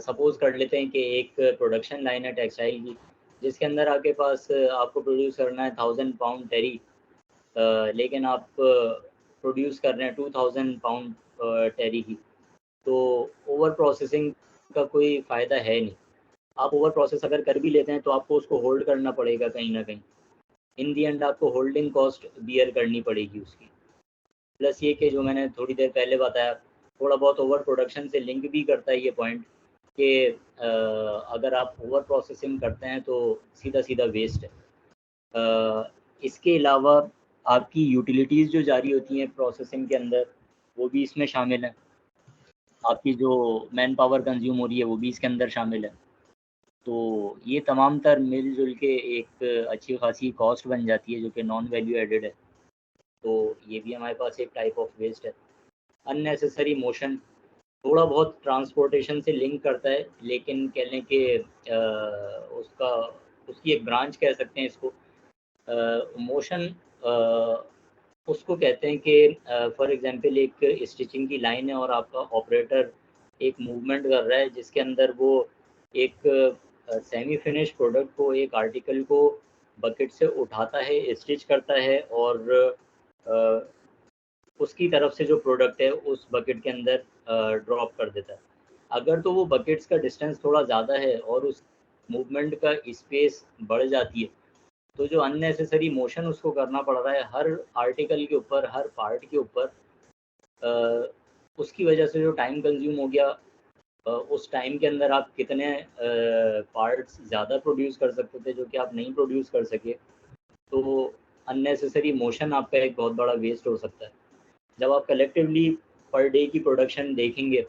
सपोज़ कर लेते हैं कि एक प्रोडक्शन लाइन है टेक्सटाइल की, जिसके अंदर आपके पास आपको प्रोड्यूस करना है 1000 पाउंड टेरी, लेकिन आप प्रोड्यूस कर रहे हैं 2000 पाउंड टेरी की, तो ओवर प्रोसेसिंग का कोई फ़ायदा है नहीं। आप ओवर प्रोसेस अगर कर भी लेते हैं तो आपको उसको होल्ड करना पड़ेगा कहीं ना कहीं, इन दी एंड आपको होल्डिंग कॉस्ट बियर करनी पड़ेगी उसकी। प्लस ये कि जो मैंने थोड़ी देर पहले बताया, थोड़ा बहुत ओवर प्रोडक्शन से लिंक भी करता है ये पॉइंट कि अगर आप ओवर प्रोसेसिंग करते हैं तो सीधा सीधा वेस्ट है। इसके अलावा आपकी यूटिलिटीज़ जो जारी होती हैं प्रोसेसिंग के अंदर, वो भी इसमें शामिल हैं। आपकी जो मैन पावर कंज्यूम हो रही है वो भी इसके अंदर शामिल है। तो ये तमाम तर मिल-जुल के एक अच्छी खासी कॉस्ट बन जाती है जो कि नॉन वैल्यू एडेड है। तो ये भी हमारे पास एक टाइप ऑफ वेस्ट है। अननेसेसरी मोशन थोड़ा बहुत ट्रांसपोर्टेशन से लिंक करता है, लेकिन कह लें कि उसका उसकी एक ब्रांच कह सकते हैं इसको। मोशन उसको कहते हैं कि फॉर एग्जांपल एक स्टिचिंग की लाइन है और आपका ऑपरेटर एक मूवमेंट कर रहा है जिसके अंदर वो एक सेमी फिनिश प्रोडक्ट को, एक आर्टिकल को बकेट से उठाता है, स्टिच करता है और उसकी तरफ से जो प्रोडक्ट है उस बकेट के अंदर ड्रॉप कर देता है। अगर तो वो बकेट्स का डिस्टेंस थोड़ा ज़्यादा है और उस मूवमेंट का स्पेस बढ़ जाती है, तो जो अननेसेसरी मोशन उसको करना पड़ रहा है हर आर्टिकल के ऊपर, हर पार्ट के ऊपर, उसकी वजह से जो टाइम कंज्यूम हो गया, उस टाइम के अंदर आप कितने पार्ट्स ज़्यादा प्रोड्यूस कर सकते थे जो कि आप नहीं प्रोड्यूस कर सके। तो अननेसेसरी मोशन आपका एक बहुत बड़ा वेस्ट हो सकता है। जब आप कलेक्टिवली पर डे की प्रोडक्शन देखेंगे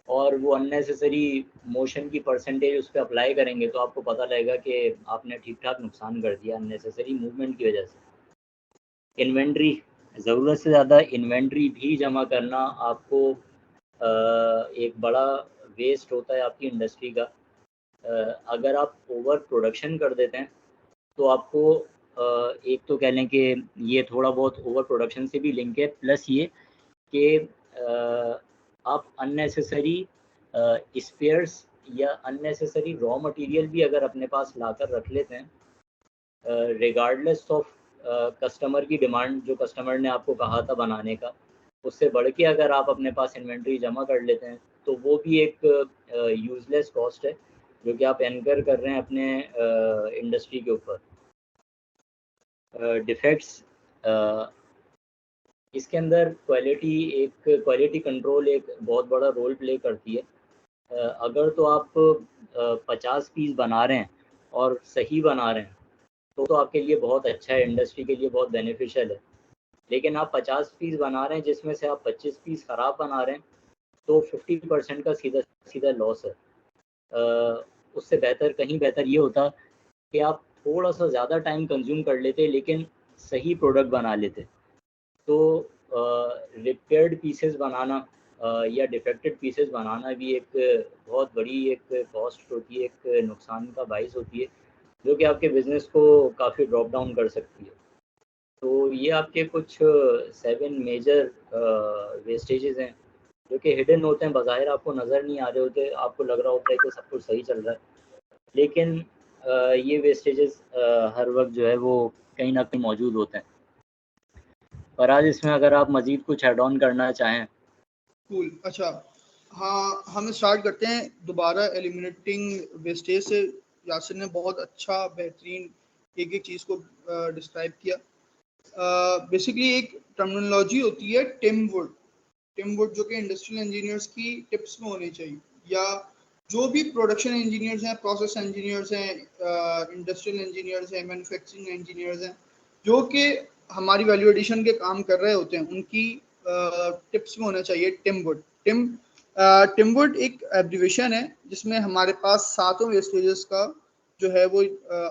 और वो अननेसेसरी मोशन की परसेंटेज उस पर अप्लाई करेंगे तो आपको पता लगेगा कि आपने ठीक ठाक नुकसान कर दिया अननेसेसरी मूवमेंट की वजह से। इन्वेंट्री, ज़रूरत से ज़्यादा इन्वेंट्री भी जमा करना आपको एक बड़ा वेस्ट होता है आपकी इंडस्ट्री का। अगर आप ओवर प्रोडक्शन कर देते हैं तो आपको एक तो कह लें कि ये थोड़ा बहुत ओवर प्रोडक्शन से भी लिंक है, प्लस ये कि आप अननेसेसरी स्पेयर्स या अननेसेसरी रॉ मटेरियल भी अगर अपने पास लाकर रख लेते हैं रिगार्डलेस ऑफ कस्टमर की डिमांड, जो कस्टमर ने आपको कहा था बनाने का, उससे बढ़ के अगर आप अपने पास इन्वेंट्री जमा कर लेते हैं तो वो भी एक यूज़लेस कॉस्ट है जो कि आप एनकर कर रहे हैं अपने इंडस्ट्री के ऊपर। डिफेक्ट्स, इसके अंदर क्वालिटी कंट्रोल एक बहुत बड़ा रोल प्ले करती है। अगर तो आप 50 पीस बना रहे हैं और सही बना रहे हैं तो आपके लिए बहुत अच्छा है, इंडस्ट्री के लिए बहुत बेनिफिशियल है। लेकिन आप 50 पीस बना रहे हैं जिसमें से आप 25 पीस ख़राब बना रहे हैं तो 50% का सीधा सीधा लॉस है। उससे बेहतर, कहीं बेहतर ये होता कि आप थोड़ा सा ज़्यादा टाइम कंज्यूम कर लेते लेकिन सही प्रोडक्ट बना लेते। तो रिपेयर्ड पीसेस बनाना या डिफेक्टेड पीसेस बनाना भी एक बहुत बड़ी एक कॉस्ट होती है, एक नुकसान का बाइस होती है जो कि आपके बिज़नेस को काफ़ी ड्रॉप डाउन कर सकती है। तो ये आपके कुछ 7 मेजर वेस्टेजेस हैं जो कि हिडन होते हैं, बज़ाहिर आपको नज़र नहीं आ रहे होते, आपको लग रहा होता है कि सब कुछ सही चल रहा है, लेकिन ये वेस्टेजेस हर वक्त जो है वो कहीं ना कहीं मौजूद होते हैं। और आज इसमें अगर आप मज़ीद कुछ ऐड ऑन करना चाहें। कूल, अच्छा हाँ, हम स्टार्ट करते हैं दोबारा एलिमिनेटिंग वेस्टेज से। यासिर ने बहुत अच्छा बेहतरीन एक एक चीज़ को डिस्क्राइब किया। बेसिकली एक टर्मिनोलॉजी होती है टिमवुड जो कि इंडस्ट्रियल इंजीनियर्स की टिप्स में होनी चाहिए, या जो भी प्रोडक्शन इंजीनियर्स हैं, प्रोसेस इंजीनियर्स हैं, इंडस्ट्रियल इंजीनियर्स हैं, मैन्युफैक्चरिंग इंजीनियर्स हैं, जो कि हमारी वैल्यू एडिशन के काम कर रहे होते हैं, उनकी टिप्स में होना चाहिए टिमवुड। टिमवुड एक एब्रिविएशन है जिसमें हमारे पास 7 वेस्टेजेस का जो है वो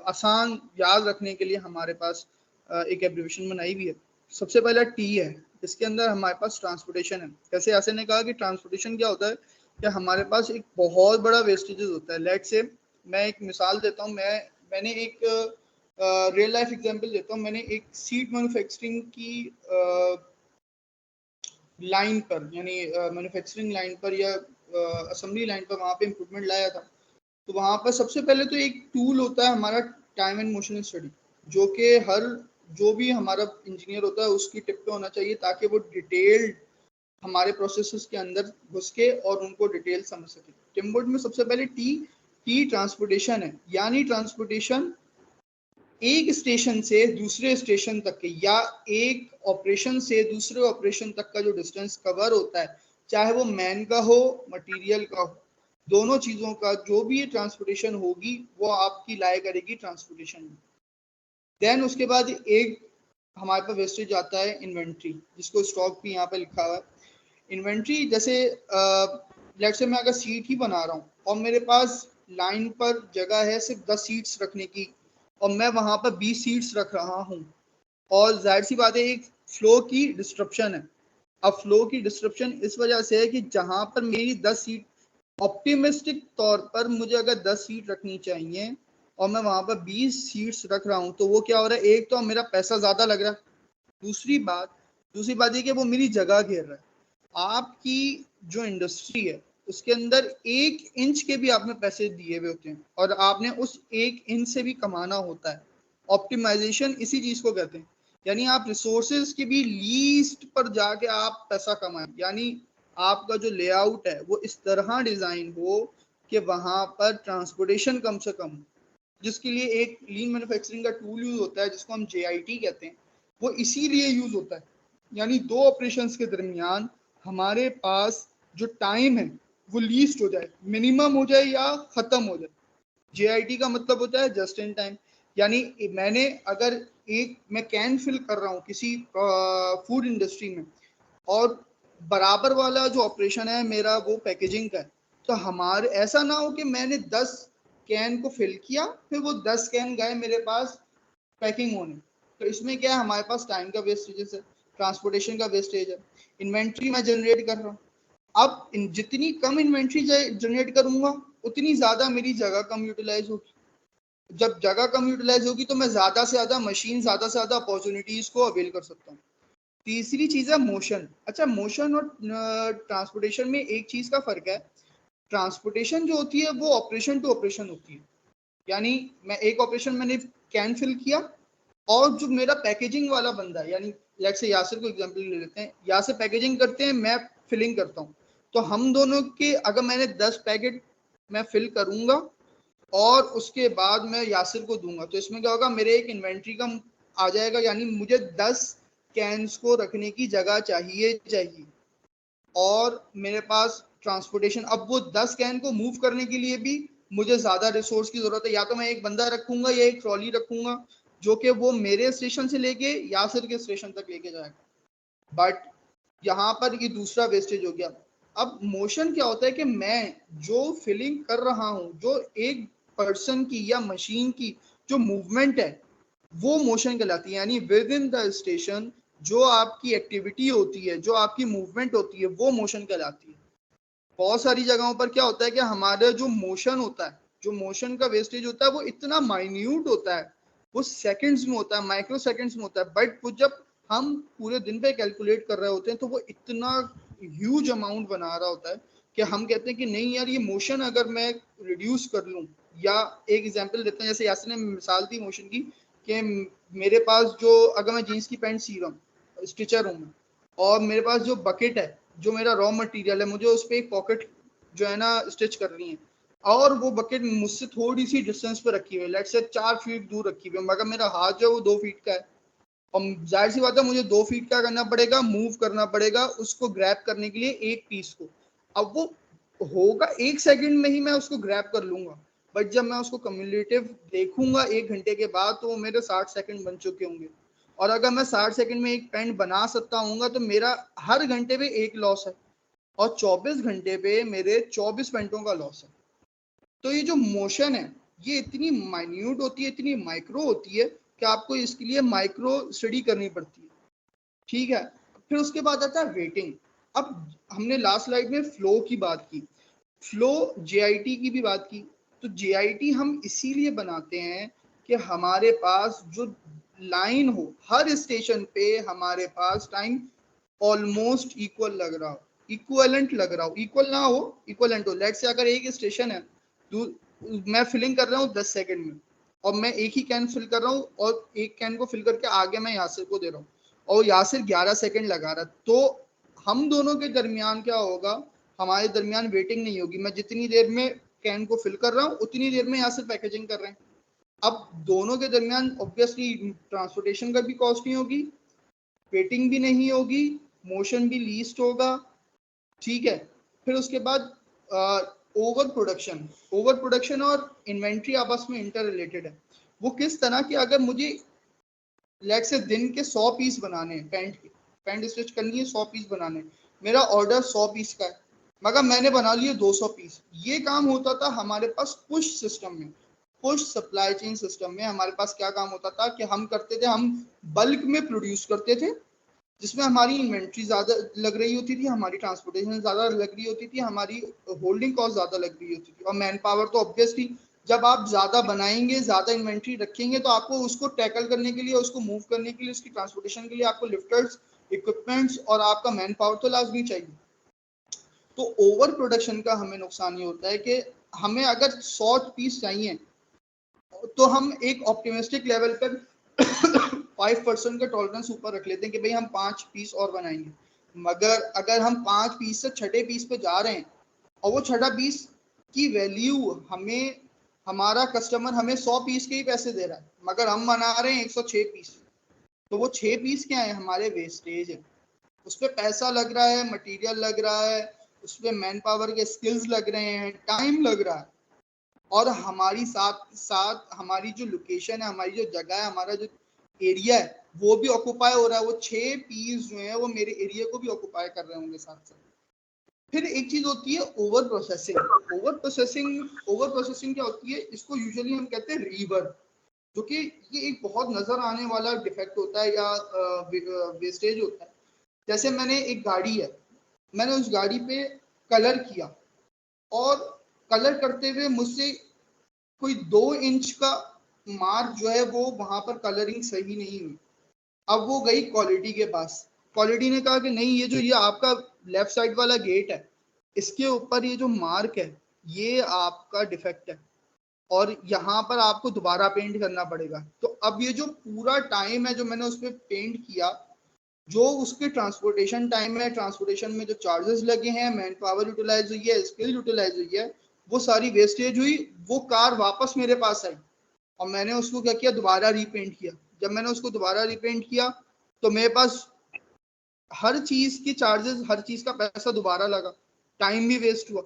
आसान याद रखने के लिए हमारे पास एक एब्रिविएशन बनाई हुई है। सबसे पहला टी है, इसके अंदर हमारे पास ट्रांसपोर्टेशन है। जैसे यासिर ने कहा कि ट्रांसपोर्टेशन क्या होता है, कि हमारे पास एक बहुत बड़ा वेस्टेजेस होता है। लेट से मैं एक मिसाल देता हूँ, मैंने एक रियल लाइफ एग्जांपल देता हूँ। मैंने एक सीट मैन्युफैक्चरिंग की लाइन पर, यानी मैन्युफैक्चरिंग लाइन पर या असेंबली लाइन पर वहाँ पे इम्प्रूवमेंट लाया था। तो वहाँ पर सबसे पहले तो एक टूल होता है हमारा टाइम एंड मोशन स्टडी, जो कि जो भी हमारा इंजीनियर होता है उसकी टिप पे होना चाहिए, ताकि वो डिटेल्ड हमारे प्रोसेसेस के अंदर घुस के और उनको डिटेल समझ सके। टिमवुड में सबसे पहले टी ट्रांसपोर्टेशन है, यानी ट्रांसपोर्टेशन एक स्टेशन से दूसरे स्टेशन तक के, या एक ऑपरेशन से दूसरे ऑपरेशन तक का जो डिस्टेंस कवर होता है, चाहे वो मैन का हो, मटेरियल का हो, दोनों चीज़ों का जो भी ये ट्रांसपोर्टेशन होगी वो आपकी लाया करेगी ट्रांसपोर्टेशन में। देन उसके बाद एक हमारे पास वेस्टेज आता है इन्वेंट्री, जिसको स्टॉक भी यहाँ पे लिखा हुआ है। इन्वेंट्री जैसे लेट्स से मैं अगर सीट ही बना रहा हूँ और मेरे पास लाइन पर जगह है सिर्फ 10 सीट्स रखने की और मैं वहां पर 20 सीट्स रख रहा हूँ, और जाहिर सी बात है एक फ्लो की डिस्ट्रप्शन है। अब फ्लो की डिस्ट्रप्शन इस वजह से है कि जहां पर मेरी 10 सीट ऑप्टिमिस्टिक तौर पर मुझे अगर 10 सीट रखनी चाहिए और मैं वहां पर 20 सीट्स रख रहा हूं, तो वो क्या हो रहा है, एक तो मेरा पैसा ज्यादा लग रहा है, दूसरी बात ये कि वो मेरी जगह घेर रहा है। आपकी जो इंडस्ट्री है उसके अंदर 1 इंच के भी आपने पैसे दिए हुए होते हैं और आपने उस 1 इंच से भी कमाना होता है। ऑप्टिमाइजेशन इसी चीज को कहते हैं, यानी आप रिसोर्सेज के भी लीस्ट पर जाके आप पैसा कमाएं, यानी आपका जो लेआउट है वो इस तरह डिजाइन हो कि वहां पर ट्रांसपोर्टेशन कम से कम, जिसके लिए एक लीन मैन्युफैक्चरिंग का टूल यूज होता है जिसको हम JIT कहते हैं, वो इसीलिए यूज होता है। यानी दो ऑपरेशंस के दरमियान हमारे पास जो टाइम है वो लीस्ट हो जाए, मिनिमम हो जाए या खत्म हो जाए। JIT का मतलब होता है जस्ट इन टाइम, यानी मैंने अगर मैं कैन फिल कर रहा हूँ किसी फूड इंडस्ट्री में और बराबर वाला जो ऑपरेशन है मेरा वो पैकेजिंग का है, तो हमारे ऐसा ना हो कि मैंने 10 कैन को फिल किया फिर वो 10 कैन गए मेरे पास पैकिंग होने, तो इसमें क्या है, हमारे पास टाइम का वेस्टेज है, ट्रांसपोर्टेशन का वेस्टेज है, इन्वेंट्री मैं जनरेट कर रहा हूँ। अब जितनी कम इन्वेंट्री जनरेट करूंगा उतनी ज्यादा मेरी जगह कम यूटिलाइज होगी, जब जगह कम यूटिलाइज होगी तो मैं ज्यादा से ज्यादा मशीन, ज्यादा से ज्यादा अपॉर्चुनिटीज को अवेल कर सकता हूँ। तीसरी चीज है मोशन। अच्छा, मोशन और ट्रांसपोर्टेशन में एक चीज का फर्क है, ट्रांसपोर्टेशन जो होती है वो ऑपरेशन टू ऑपरेशन होती है, यानी मैं एक ऑपरेशन मैंने कैन फिल किया और जो मेरा पैकेजिंग वाला बंदा है, यानी लेट्स से यासिर को एग्जांपल ले लेते हैं, यासिर पैकेजिंग करते हैं, मैं फिलिंग करता हूँ, तो हम दोनों के अगर मैंने 10 पैकेट मैं फिल करूंगा और उसके बाद मैं यासिर को दूंगा, तो इसमें क्या होगा, मेरे एक इन्वेंट्री का आ जाएगा, यानी मुझे 10 कैन्स को रखने की जगह चाहिए और मेरे पास ट्रांसपोर्टेशन, अब वो 10 कैन को मूव करने के लिए भी मुझे ज्यादा रिसोर्स की जरूरत है, या तो मैं एक बंदा रखूंगा या एक ट्रॉली रखूंगा जो कि वो मेरे स्टेशन से लेके यासिर के स्टेशन तक लेके जाएगा। बट यहाँ पर ये दूसरा वेस्टेज हो गया। अब मोशन क्या होता है कि मैं जो फिलिंग कर रहा हूँ, जो एक पर्सन की या मशीन की जो मूवमेंट है वो मोशन कहलाती है, यानी विद इन द स्टेशन जो आपकी एक्टिविटी होती है, जो आपकी मूवमेंट होती है वो मोशन कहलाती है। बहुत सारी जगहों पर क्या होता है कि हमारा जो मोशन होता है, जो मोशन का वेस्टेज होता है वो इतना माइन्यूट होता है, वो सेकंड्स में होता है, माइक्रो सेकंड्स में होता है, बट वो जब हम पूरे दिन पे कैलकुलेट कर रहे होते हैं तो वो इतना ह्यूज अमाउंट बना रहा होता है कि हम कहते हैं कि नहीं यार, ये मोशन अगर मैं रिड्यूस कर लूं, या एक एग्जांपल देते हैं, जैसे यासिर ने मिसाल दी मोशन की कि मेरे पास जो, अगर मैं जीन्स की पैंट सी रहा हूँ, स्टिचर हूँ मैं, और मेरे पास जो बकेट है, जो मेरा रॉ मटेरियल है, मुझे उस पर एक पॉकेट जो है ना स्टिच करनी है, और वो बकेट मुझसे थोड़ी सी डिस्टेंस पे रखी हुई है, लेट्स से 4 फीट दूर रखी हुई है, मगर मेरा हाथ जो है वो 2 फीट का है, और जाहिर सी बात है मुझे 2 फीट का करना पड़ेगा, मूव करना पड़ेगा उसको ग्रैब करने के लिए एक पीस को। अब वो होगा 1 सेकंड में ही मैं उसको ग्रैब कर लूंगा, बट जब मैं उसको कम्युलेटिव देखूंगा 1 घंटे के बाद तो वो मेरे 60 सेकंड बन चुके होंगे, और अगर मैं 60 सेकंड में एक पेंट बना सकता हूँ तो मेरा हर घंटे पे एक लॉस है, और 24 घंटे पे मेरे 24 पेंटों का लॉस है। तो ये जो मोशन है ये इतनी माइन्यूट होती है, इतनी माइक्रो होती है कि आपको इसके लिए माइक्रो स्टडी करनी पड़ती है। ठीक है, फिर उसके बाद आता है वेटिंग। अब हमने लास्ट स्लाइड में फ्लो की बात की, फ्लो JIT की भी बात की, तो JIT हम इसीलिए बनाते हैं कि हमारे पास जो लाइन हो, हर स्टेशन पे हमारे पास टाइम ऑलमोस्ट इक्वल लग रहा हो, इक्वलेंट लग रहा हो, इक्वल ना हो, इक्वलेंट हो। लेट्स से अगर एक स्टेशन है, मैं फिलिंग कर रहा हूँ 10 सेकंड में, और मैं एक ही कैन फिल कर रहा हूँ और एक कैन को फिल करके आगे मैं यासिर को दे रहा हूँ, और यासिर 11 सेकंड लगा रहा है, तो हम दोनों के दरमियान क्या होगा, हमारे दरमियान वेटिंग नहीं होगी। मैं जितनी देर में कैन को फिल कर रहा हूँ उतनी देर में यासिर पैकेजिंग कर रहे हैं। अब दोनों के दरमियान ऑब्वियसली ट्रांसपोर्टेशन का भी कॉस्ट नहीं होगी, वेटिंग भी नहीं होगी, मोशन भी लीस्ट होगा। ठीक है, फिर उसके बाद ओवर प्रोडक्शन और इन्वेंट्री आपस में इंटर रिलेटेड है। वो किस तरह की, अगर मुझे लेट से दिन के 100 पीस बनाने हैं पैंट के, पैंट स्टिच करनी है 100 पीस बनाने, मेरा ऑर्डर 100 पीस का है मगर मैंने बना लिए 200 पीस। ये काम होता था हमारे पास पुश सिस्टम में, पुश सप्लाई चेन सिस्टम में। हमारे पास क्या काम होता था कि हम करते थे, हम बल्क में प्रोड्यूस करते थे जिसमें हमारी इन्वेंट्री ज़्यादा लग रही होती थी, हमारी ट्रांसपोर्टेशन ज़्यादा लग रही होती थी, हमारी होल्डिंग कॉस्ट ज़्यादा लग रही होती थी, और मैन पावर तो ऑब्वियसली जब आप ज़्यादा बनाएंगे, ज़्यादा इन्वेंट्री रखेंगे तो आपको उसको टैकल करने के लिए, उसको मूव करने के लिए, उसकी ट्रांसपोर्टेशन के लिए आपको लिफ्टर्स, इक्विपमेंट्स और आपका मैन पावर तो लाजमी चाहिए। तो ओवर प्रोडक्शन का हमें नुकसान ये होता है कि हमें अगर 100 पीस चाहिए तो हम एक ऑप्टिमिस्टिक लेवल पर 5% का टॉलरेंस ऊपर रख लेते हैं कि भाई हम 5 पीस और बनाएंगे, मगर अगर हम 5 पीस से छठे पीस पे जा रहे हैं और वो छठा पीस की वैल्यू हमें, हमारा कस्टमर हमें 100 पीस के ही पैसे दे रहा है मगर हम बना रहे हैं 106 पीस, तो वो 6 पीस क्या है, हमारे वेस्टेज है। उस पर पैसा लग रहा है, मटेरियल लग रहा है, उस पर मैन पावर के स्किल्स लग रहे हैं, टाइम लग रहा है, और हमारी साथ साथ हमारी जो लोकेशन है, हमारी जो जगह है, हमारा जो एरिया है वो भी ऑक्यूपाई हो रहा है। वो 6 पीस जो है वो मेरे एरिया को भी ऑक्यूपाई कर रहे होंगे साथ साथ। फिर एक चीज होती है ओवर प्रोसेसिंग। ओवर प्रोसेसिंग क्या होती है, इसको यूजुअली हम कहते हैं रीवर्क, जो कि ये एक बहुत नजर आने वाला डिफेक्ट होता है या वेस्टेज होता है। जैसे मैंने एक गाड़ी है, मैंने उस गाड़ी पे कलर किया और कलर करते हुए मुझसे कोई 2 इंच का मार्क जो है वो वहां पर कलरिंग सही नहीं हुई। अब वो गई क्वालिटी के पास, क्वालिटी ने कहा कि नहीं, ये आपका लेफ्ट साइड वाला गेट है, इसके ऊपर ये जो मार्क है ये आपका डिफेक्ट है और यहाँ पर आपको दोबारा पेंट करना पड़ेगा। तो अब ये जो पूरा टाइम है जो मैंने उस पर पेंट किया, जो उसके ट्रांसपोर्टेशन टाइम है, ट्रांसपोर्टेशन में जो चार्जेस लगे हैं, मैन पावर यूटिलाइज हुई है, स्किल यूटिलाइज हुई है, वो सारी वेस्टेज हुई। वो कार वापस मेरे पास आई और मैंने उसको क्या किया, दोबारा रीपेंट किया। जब मैंने उसको दोबारा रीपेंट किया तो मेरे पास हर चीज की चार्जेस, हर चीज का पैसा दोबारा लगा, टाइम भी वेस्ट हुआ।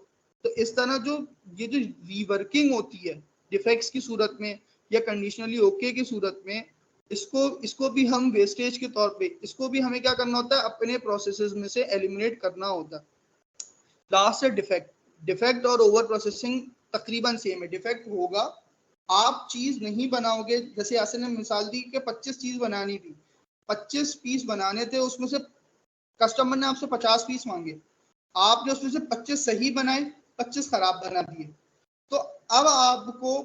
तो इस तरह जो ये जो रीवर्किंग होती है डिफेक्ट्स की सूरत में या कंडीशनली ओके की सूरत में, इसको भी हम वेस्टेज के तौर पे, इसको भी हमें क्या करना होता है, अपने प्रोसेसेस में से एलिमिनेट करना होता है। लास्ट है डिफेक्ट। डिफेक्ट और ओवर प्रोसेसिंग तकरीबन सेम है। डिफेक्ट होगा, आप चीज नहीं बनाओगे, जैसे यासिर ने मिसाल दी कि 25 चीज बनानी थी, 25 पीस बनाने थे, उसमें से कस्टमर ने आपसे 50 पीस मांगे, आपने उसमें से 25 सही बनाए, 25 खराब बना दिए। तो अब आपको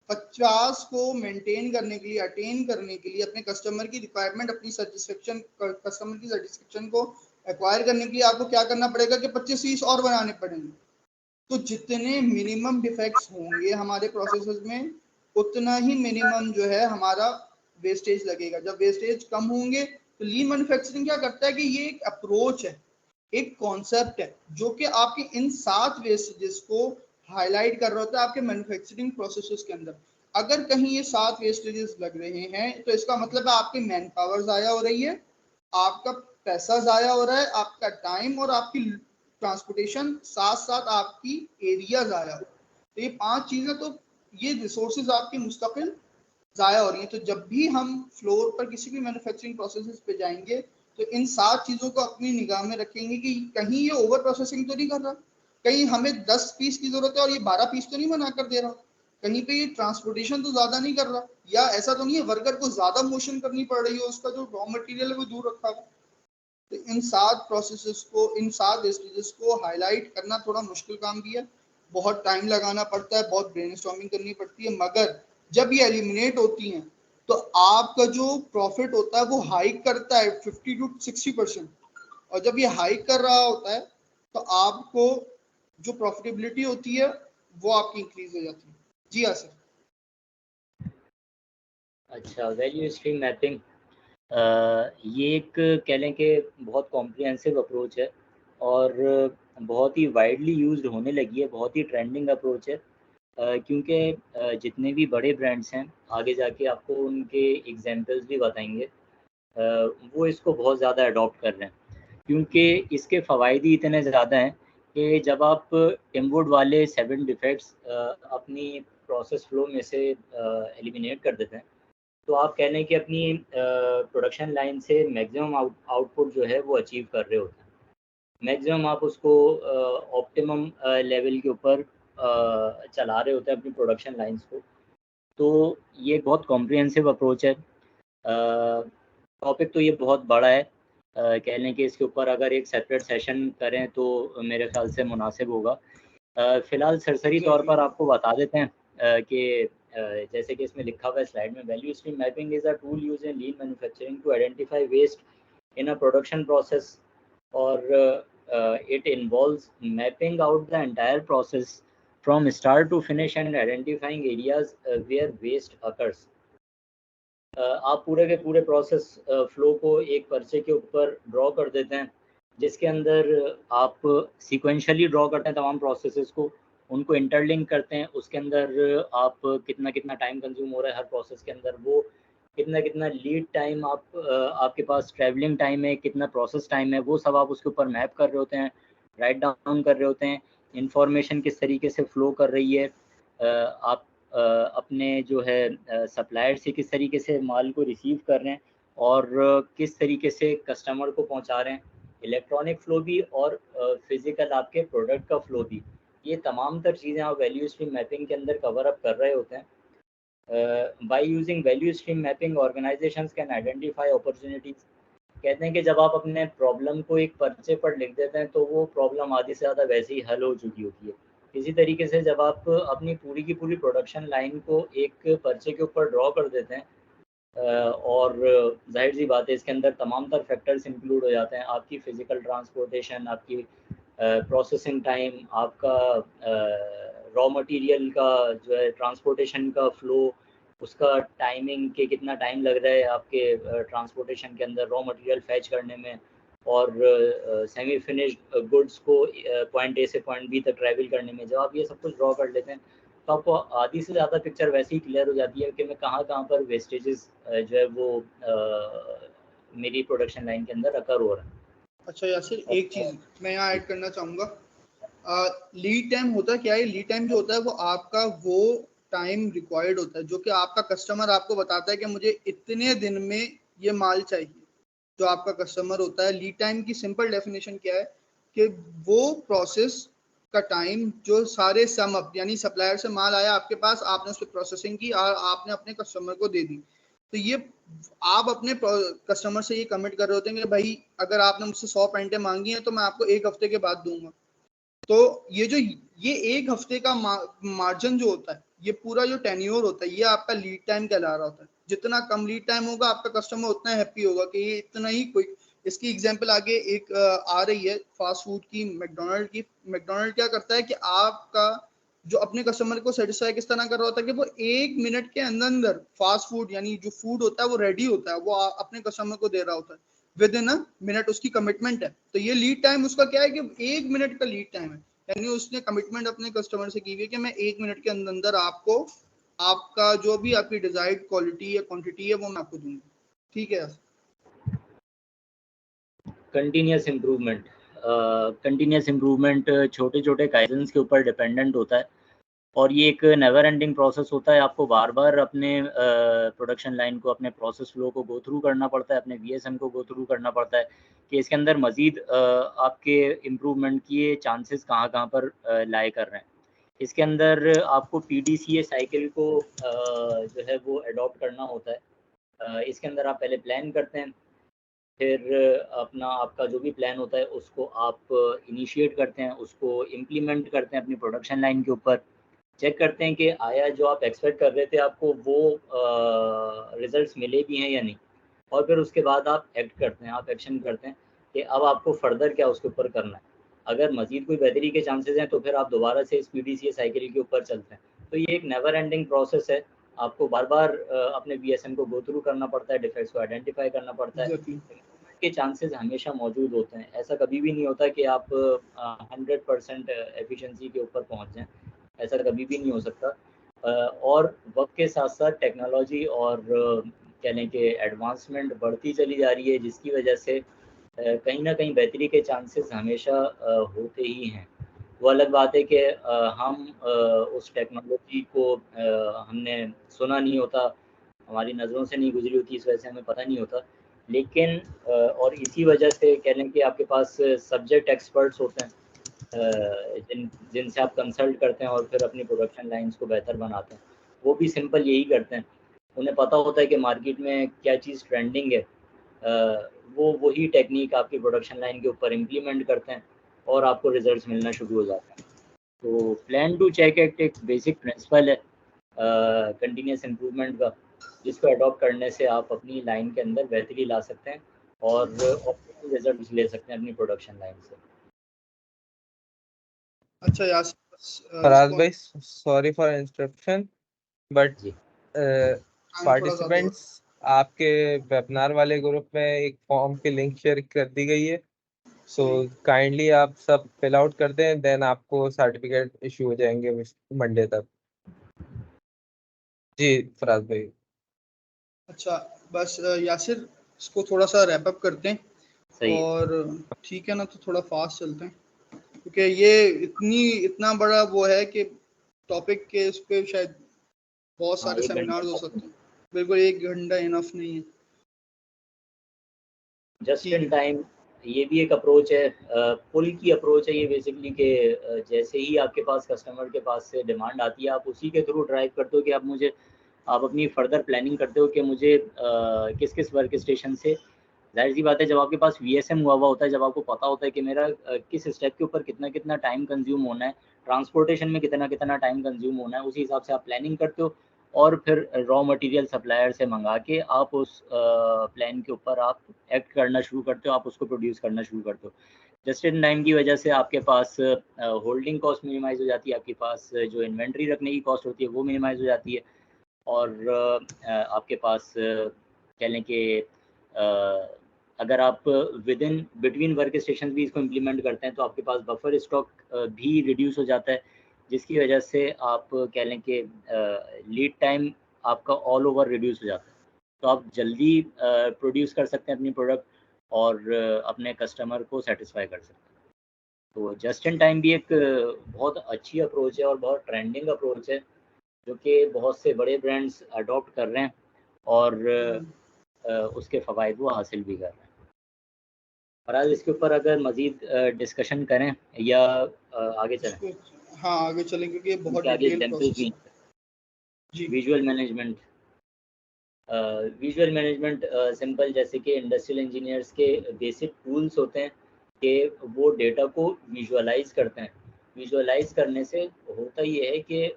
50 को मेंटेन करने के लिए, अटेन करने के लिए, अपने कस्टमर की रिक्वायरमेंट, अपनी सेटिस्फेक्शन, कस्टमर की सेटिस्फेक्शन को एक्वायर करने के लिए आपको क्या करना पड़ेगा कि 25 पीस और बनाने पड़ेंगे। तो जितने मिनिमम डिफेक्ट्स होंगे हमारे प्रोसेसेस में, उतना ही मिनिमम जो है हमारा वेस्टेज लगेगा। जब वेस्टेज कम होंगे तो लीन मैन्युफैक्चरिंग क्या करता है कि ये एक अप्रोच है, एक कॉन्सेप्ट है जो कि आपके इन 7 वेस्टेजेस को हाईलाइट कर रहा होता है आपके मैन्युफैक्चरिंग प्रोसेसेस के अंदर। अगर कहीं ये 7 वेस्टेजेस लग रहे हैं तो इसका मतलब है आपकी मैन पावर जाया हो रही है, आपका पैसा जाया हो रहा है, आपका टाइम और आपकी ट्रांसपोर्टेशन, साथ साथ आपकी एरिया जाया हो। तो ये 5 चीजें, तो ये रिसोर्सेज आपकी मुस्तकिल जाया हो रही है। तो जब भी हम फ्लोर पर किसी भी मैन्युफैक्चरिंग प्रोसेसेस पे जाएंगे तो इन 7 चीजों को अपनी निगाह में रखेंगे कि कहीं ये ओवर प्रोसेसिंग तो नहीं कर रहा, कहीं हमें 10 पीस की जरूरत है और ये 12 पीस तो नहीं बना कर दे रहा, कहीं पे ये ट्रांसपोर्टेशन तो ज्यादा नहीं कर रहा, या ऐसा तो नहीं है वर्कर को ज्यादा मोशन करनी पड़ रही है, उसका जो रॉ मटेरियल है वो दूर रखा हुआ। तो इन 7 प्रोसेसेस को, इन 7 वेस्टेजेस को हाईलाइट करना थोड़ा मुश्किल काम भी है, बहुत टाइम लगाना पड़ता है, बहुत ब्रेनस्टॉर्मिंग करनी पड़ती है, मगर जब ये एलिमिनेट होती हैं तो आपका जो प्रॉफिट होता है वो हाइक करता है 50 to 60%। और जब ये हाइक कर रहा होता है तो आपको जो प्रॉफिटेबिलिटी होती है वो आपकी इंक्रीज हो जाती है। जी हाँ सर। अच्छा, वैल्यू स्ट्रीम मैपिंग, ये एक कह लें कि बहुत कॉम्प्रिहेंसिव अप्रोच है और बहुत ही वाइडली यूज्ड होने लगी है, बहुत ही ट्रेंडिंग अप्रोच है, क्योंकि जितने भी बड़े ब्रांड्स हैं आगे जाके आपको उनके एग्जांपल्स भी बताएंगे, वो इसको बहुत ज़्यादा अडॉप्ट कर रहे हैं क्योंकि इसके फ़वाइद ही इतने ज़्यादा हैं कि जब आप टिमवुड वाले 7 डिफेक्ट्स अपनी प्रोसेस फ्लो में से एलिमिनेट कर देते हैं तो आप कह लें कि अपनी प्रोडक्शन लाइन से मैक्सिमम आउटपुट जो है वो अचीव कर रहे होते हैं। मैक्सिमम आप उसको ऑप्टिमम लेवल के ऊपर चला रहे होते हैं अपनी प्रोडक्शन लाइंस को। तो ये एक बहुत कॉम्प्रिहेंसिव अप्रोच है। टॉपिक तो ये बहुत बड़ा है, कह लें कि इसके ऊपर अगर एक सेपरेट सेशन करें तो मेरे ख्याल से मुनासिब होगा। फ़िलहाल सरसरी तौर पर आपको बता देते हैं कि जैसे कि इसमें लिखा हुआ है स्लाइड में, value stream mapping is a tool used in lean manufacturing to identify waste in a production process, और it involves mapping out the entire process from start to finish and identifying areas where waste occurs. आप पूरे के पूरे process flow को एक पर्चे के ऊपर ड्रॉ कर देते हैं, जिसके अंदर आप सीक्वेंशियली ड्रॉ करते हैं तमाम प्रोसेसेस को, उनको इंटरलिंक करते हैं। उसके अंदर आप कितना कितना टाइम कंज्यूम हो रहा है हर प्रोसेस के अंदर, वो कितना कितना लीड टाइम आपके पास ट्रैवलिंग टाइम है, कितना प्रोसेस टाइम है, वो सब आप उसके ऊपर मैप कर रहे होते हैं, राइट डाउन कर रहे होते हैं। इंफॉर्मेशन किस तरीके से फ़्लो कर रही है, आप अपने जो है सप्लायर से किस तरीके से माल को रिसीव कर रहे हैं और किस तरीके से कस्टमर को पहुंचा रहे हैं, इलेक्ट्रॉनिक फ़्लो भी और फिज़िकल आपके प्रोडक्ट का फ़्लो भी। ये तमाम तर चीज़ें आप वैल्यू स्ट्रीम मैपिंग के अंदर कवर अप कर रहे होते हैं। by using value stream mapping, organizations can identify opportunities. कहते हैं कि जब आप अपने प्रॉब्लम को एक पर्चे पर लिख देते हैं तो वो प्रॉब्लम आधी से ज़्यादा वैसे ही हल हो चुकी होती है। इसी तरीके से जब आप अपनी पूरी की पूरी प्रोडक्शन लाइन को एक पर्चे के ऊपर ड्रॉ कर देते हैं और जाहिर सी बात है इसके अंदर तमाम तर फैक्टर्स इंक्लूड हो जाते हैं, आपकी फ़िज़िकल ट्रांसपोर्टेशन, आपकी प्रोसेसिंग टाइम, आपका रॉ मटेरियल का जो है ट्रांसपोर्टेशन का फ़्लो, उसका टाइमिंग के कितना टाइम लग रहा है आपके ट्रांसपोर्टेशन के अंदर रॉ मटेरियल फैच करने में, और सेमी फिनिश्ड गुड्स को पॉइंट ए से पॉइंट बी तक ट्रैवल करने में। जब आप ये सब कुछ ड्रॉ कर लेते हैं तो आपको आधी से ज़्यादा पिक्चर वैसे ही क्लियर हो जाती है कि मैं कहाँ पर वेस्टेजेस जो है वो मेरी प्रोडक्शन लाइन के अंदर अकर हो रहा है। अच्छा यासिर, एक चीज़ मैं यहाँ ऐड करना चाहूँगा। लीड टाइम होता क्या है? लीड टाइम जो होता है वो आपका वो टाइम रिक्वायर्ड होता है जो कि आपका कस्टमर आपको बताता है कि मुझे इतने दिन में ये माल चाहिए। जो आपका कस्टमर होता है, लीड टाइम की सिंपल डेफिनेशन क्या है कि वो प्रोसेस का टाइम जो सारे सम अप, यानी सप्लायर से माल आया आपके पास, आपने उस पर प्रोसेसिंग की और आपने अपने कस्टमर को दे दी। तो ये आप अपने कस्टमर से ये कमिट कर रहे होते हैं कि भाई अगर आपने मुझसे 100 पैंटें मांगी हैं तो मैं आपको 1 हफ्ते के बाद दूंगा। तो ये 1 हफ्ते का मार्जिन जो होता है, ये पूरा जो टेन्योर होता है, ये आपका लीड टाइम कहला रहा होता है। जितना कम लीड टाइम होगा आपका कस्टमर उतना हैप्पी होगा कि ये इतना ही क्विक। इसकी एग्जांपल आगे एक आ रही है फास्ट फूड की, मैकडोनल्ड की। मैकडोनल्ड क्या करता है कि आपका जो अपने कस्टमर को सेटिस्फाई किस तरह कर रहा होता है कि वो 1 मिनट के अंदर अंदर फास्ट फूड यानी जो फूड होता है वो रेडी होता है, वो अपने कस्टमर को दे रहा होता है विद इन अ मिनट। उसकी कमिटमेंट है। तो ये लीड टाइम उसका क्या है कि 1 मिनट का लीड टाइम है, यानी उसने कमिटमेंट अपने कस्टमर से की हुई है कि मैं 1 मिनट के अंदर अंदर आपको आपका जो भी आपकी डिजायर्ड क्वालिटी या क्वांटिटी है वो मैं आपको दूंगा। ठीक है। कंटिन्यूस इम्प्रूवमेंट छोटे छोटे काइजेंस के ऊपर डिपेंडेंट होता है और ये एक नेवर एंडिंग प्रोसेस होता है। आपको बार बार अपने प्रोडक्शन लाइन को, अपने प्रोसेस फ्लो को गो थ्रू करना पड़ता है, अपने वीएसएम को गो थ्रू करना पड़ता है कि इसके अंदर मज़ीद आपके इम्प्रूवमेंट के चांसेस कहाँ पर लाए कर रहे हैं। इसके अंदर आपको पीडीसीए साइकिल को जो है वो अडॉप्ट करना होता है। इसके अंदर आप पहले प्लान करते हैं, फिर आपका जो भी प्लान होता है उसको आप इनिशिएट करते हैं, उसको इम्प्लीमेंट करते हैं अपनी प्रोडक्शन लाइन के ऊपर, चेक करते हैं कि आया जो आप एक्सपेक्ट कर रहे थे आपको वो रिजल्ट्स मिले भी हैं या नहीं, और फिर उसके बाद आप एक्ट करते हैं, आप एक्शन करते हैं कि अब आपको फर्दर क्या उसके ऊपर करना है। अगर मज़ीद कोई बेहतरी के चांसेस हैं तो फिर आप दोबारा से इस पीडीसीए साइकिल के ऊपर चलते हैं। तो ये एक नेवर एंडिंग प्रोसेस है। आपको बार बार अपने वीएसएम को गो थ्रू करना पड़ता है, डिफेक्ट्स को आइडेंटिफाई करना पड़ता है। इम्प्रूवमेंट के चांसेस हमेशा मौजूद होते हैं। ऐसा कभी भी नहीं होता कि आप 100% एफिशिएंसी के ऊपर पहुंच जाएं, ऐसा कभी भी नहीं हो सकता। और वक्त के साथ साथ टेक्नोलॉजी और कह लें कि एडवांसमेंट बढ़ती चली जा रही है, जिसकी वजह से कहीं ना कहीं बेहतरी के चांसेस हमेशा होते ही हैं। वो अलग बात है कि हम उस टेक्नोलॉजी को हमने सुना नहीं होता, हमारी नज़रों से नहीं गुजरी होती, इस वजह से हमें पता नहीं होता। लेकिन और इसी वजह से कह लें कि आपके पास सब्जेक्ट एक्सपर्ट्स होते हैं जिनसे आप कंसल्ट करते हैं और फिर अपनी प्रोडक्शन लाइंस को बेहतर बनाते हैं। वो भी सिंपल यही करते हैं, उन्हें पता होता है कि मार्केट में क्या चीज़ ट्रेंडिंग है, वो वही टेक्निक आपकी प्रोडक्शन लाइन के ऊपर इम्प्लीमेंट करते हैं और आपको रिजल्ट्स मिलना शुरू हो जाते हैं। तो प्लान टू चेक एक बेसिक प्रिंसिपल है कंटिन्यूस इम्प्रूवमेंट का, जिसको अडॉप्ट करने से आप अपनी लाइन के अंदर बेहतरी ला सकते हैं और ऑप्टिमल रिजल्ट्स ले सकते हैं अपनी प्रोडक्शन लाइन से। अच्छा यार फराज भाई, सॉरी फॉर इंटरप्शन, बट जी पार्टिसिपेंट्स आपके वेबिनार वाले ग्रुप में एक फॉर्म की लिंक शेयर कर दी गई है, सो काइंडली आप सब फिल आउट कर दें, देन आपको सर्टिफिकेट इशू हो जाएंगे मंडे तक। जी फराज भाई। अच्छा बस यासिर इसको थोड़ा सा रैप अप करते हैं, सही और ठीक है ना, तो थोड़ा फास्ट चलते हैं क्योंकि ये इतना बड़ा वो है कि टॉपिक के इस पे शायद बहुत हाँ, सारे एक सेमिनार्स हो घंटे सकते हैं। बिल्कुल 1 घंटा इनफ नहीं है। जस्ट ठीक इन है। टाइम ये भी एक अप्रोच है, पुल की अप्रोच है ये बेसिकली कि जैसे ही आपके पास कस्टमर के पास से डिमांड आती है, आप उसी के थ्रू ड्राइव करते हो कि आप अपनी फर्दर प्लानिंग करते हो कि मुझे किस किस वर्क स्टेशन से, जाहिर सी बात है जब आपके पास वीएसएम हुआ होता है, जब आपको पता होता है कि मेरा किस स्टेप के ऊपर कितना कितना टाइम कंज्यूम होना है, ट्रांसपोर्टेशन में कितना कितना टाइम कंज्यूम होना है, उसी हिसाब से आप प्लानिंग करते हो और फिर रॉ मटेरियल सप्लायर से मंगा के आप उस प्लान के ऊपर आप एक्ट करना शुरू करते हो, आप उसको प्रोड्यूस करना शुरू करते हो। जस्ट इन टाइम की वजह से आपके पास होल्डिंग कॉस्ट मिनिमाइज हो जाती है, आपके पास जो इन्वेंट्री रखने की कॉस्ट होती है वो मिनिमाइज हो जाती है, और आपके पास कह लें कि अगर आप विदिन बिटवीन वर्क स्टेशन भी इसको इम्प्लीमेंट करते हैं तो आपके पास बफर स्टॉक भी रिड्यूस हो जाता है, जिसकी वजह से आप कह लें कि लीड टाइम आपका ऑल ओवर रिड्यूस हो जाता है, तो आप जल्दी प्रोड्यूस कर सकते हैं अपनी प्रोडक्ट और अपने कस्टमर को सेटिस्फाई कर सकते हैं। तो जस्ट इन टाइम भी एक बहुत अच्छी अप्रोच है और बहुत ट्रेंडिंग अप्रोच है, जो कि बहुत से बड़े ब्रांड्स अडॉप्ट कर रहे हैं और उसके फ़वाइद वो हासिल भी कर रहे हैं। और आज इसके ऊपर अगर मज़ीद डिस्कशन करें या आगे चलें? हाँ आगे चलें क्योंकि ये बहुत क्योंकि आगे डिटेल एग्जाम्पल्स प्रोसेस भी है। जी visual management, visual management simple जैसे कि इंडस्ट्रियल इंजीनियर्स के बेसिक टूल्स होते हैं कि वो डेटा को विजुअलाइज करते हैं। विजुअलाइज करने से होता ये है कि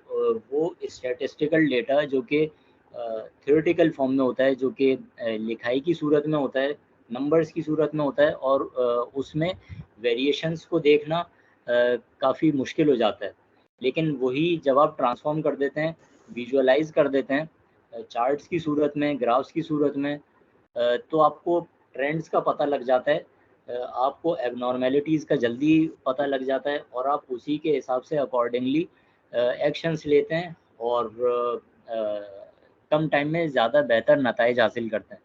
वो स्टैटिस्टिकल डेटा जो कि थ्योरेटिकल फॉर्म में होता है, जो कि लिखाई की सूरत में होता है, नंबर्स की सूरत में होता है, और उसमें वेरिएशंस को देखना काफ़ी मुश्किल हो जाता है। लेकिन वही जब आप ट्रांसफॉर्म कर देते हैं, विजुअलाइज कर देते हैं चार्ट्स की सूरत में, ग्राफ्स की सूरत में, तो आपको ट्रेंड्स का पता लग जाता है, आपको एबनॉर्मेलिटीज़ का जल्दी पता लग जाता है और आप उसी के हिसाब से अकॉर्डिंगली एक्शंस लेते हैं और कम टाइम में ज़्यादा बेहतर नताइज हासिल करते हैं।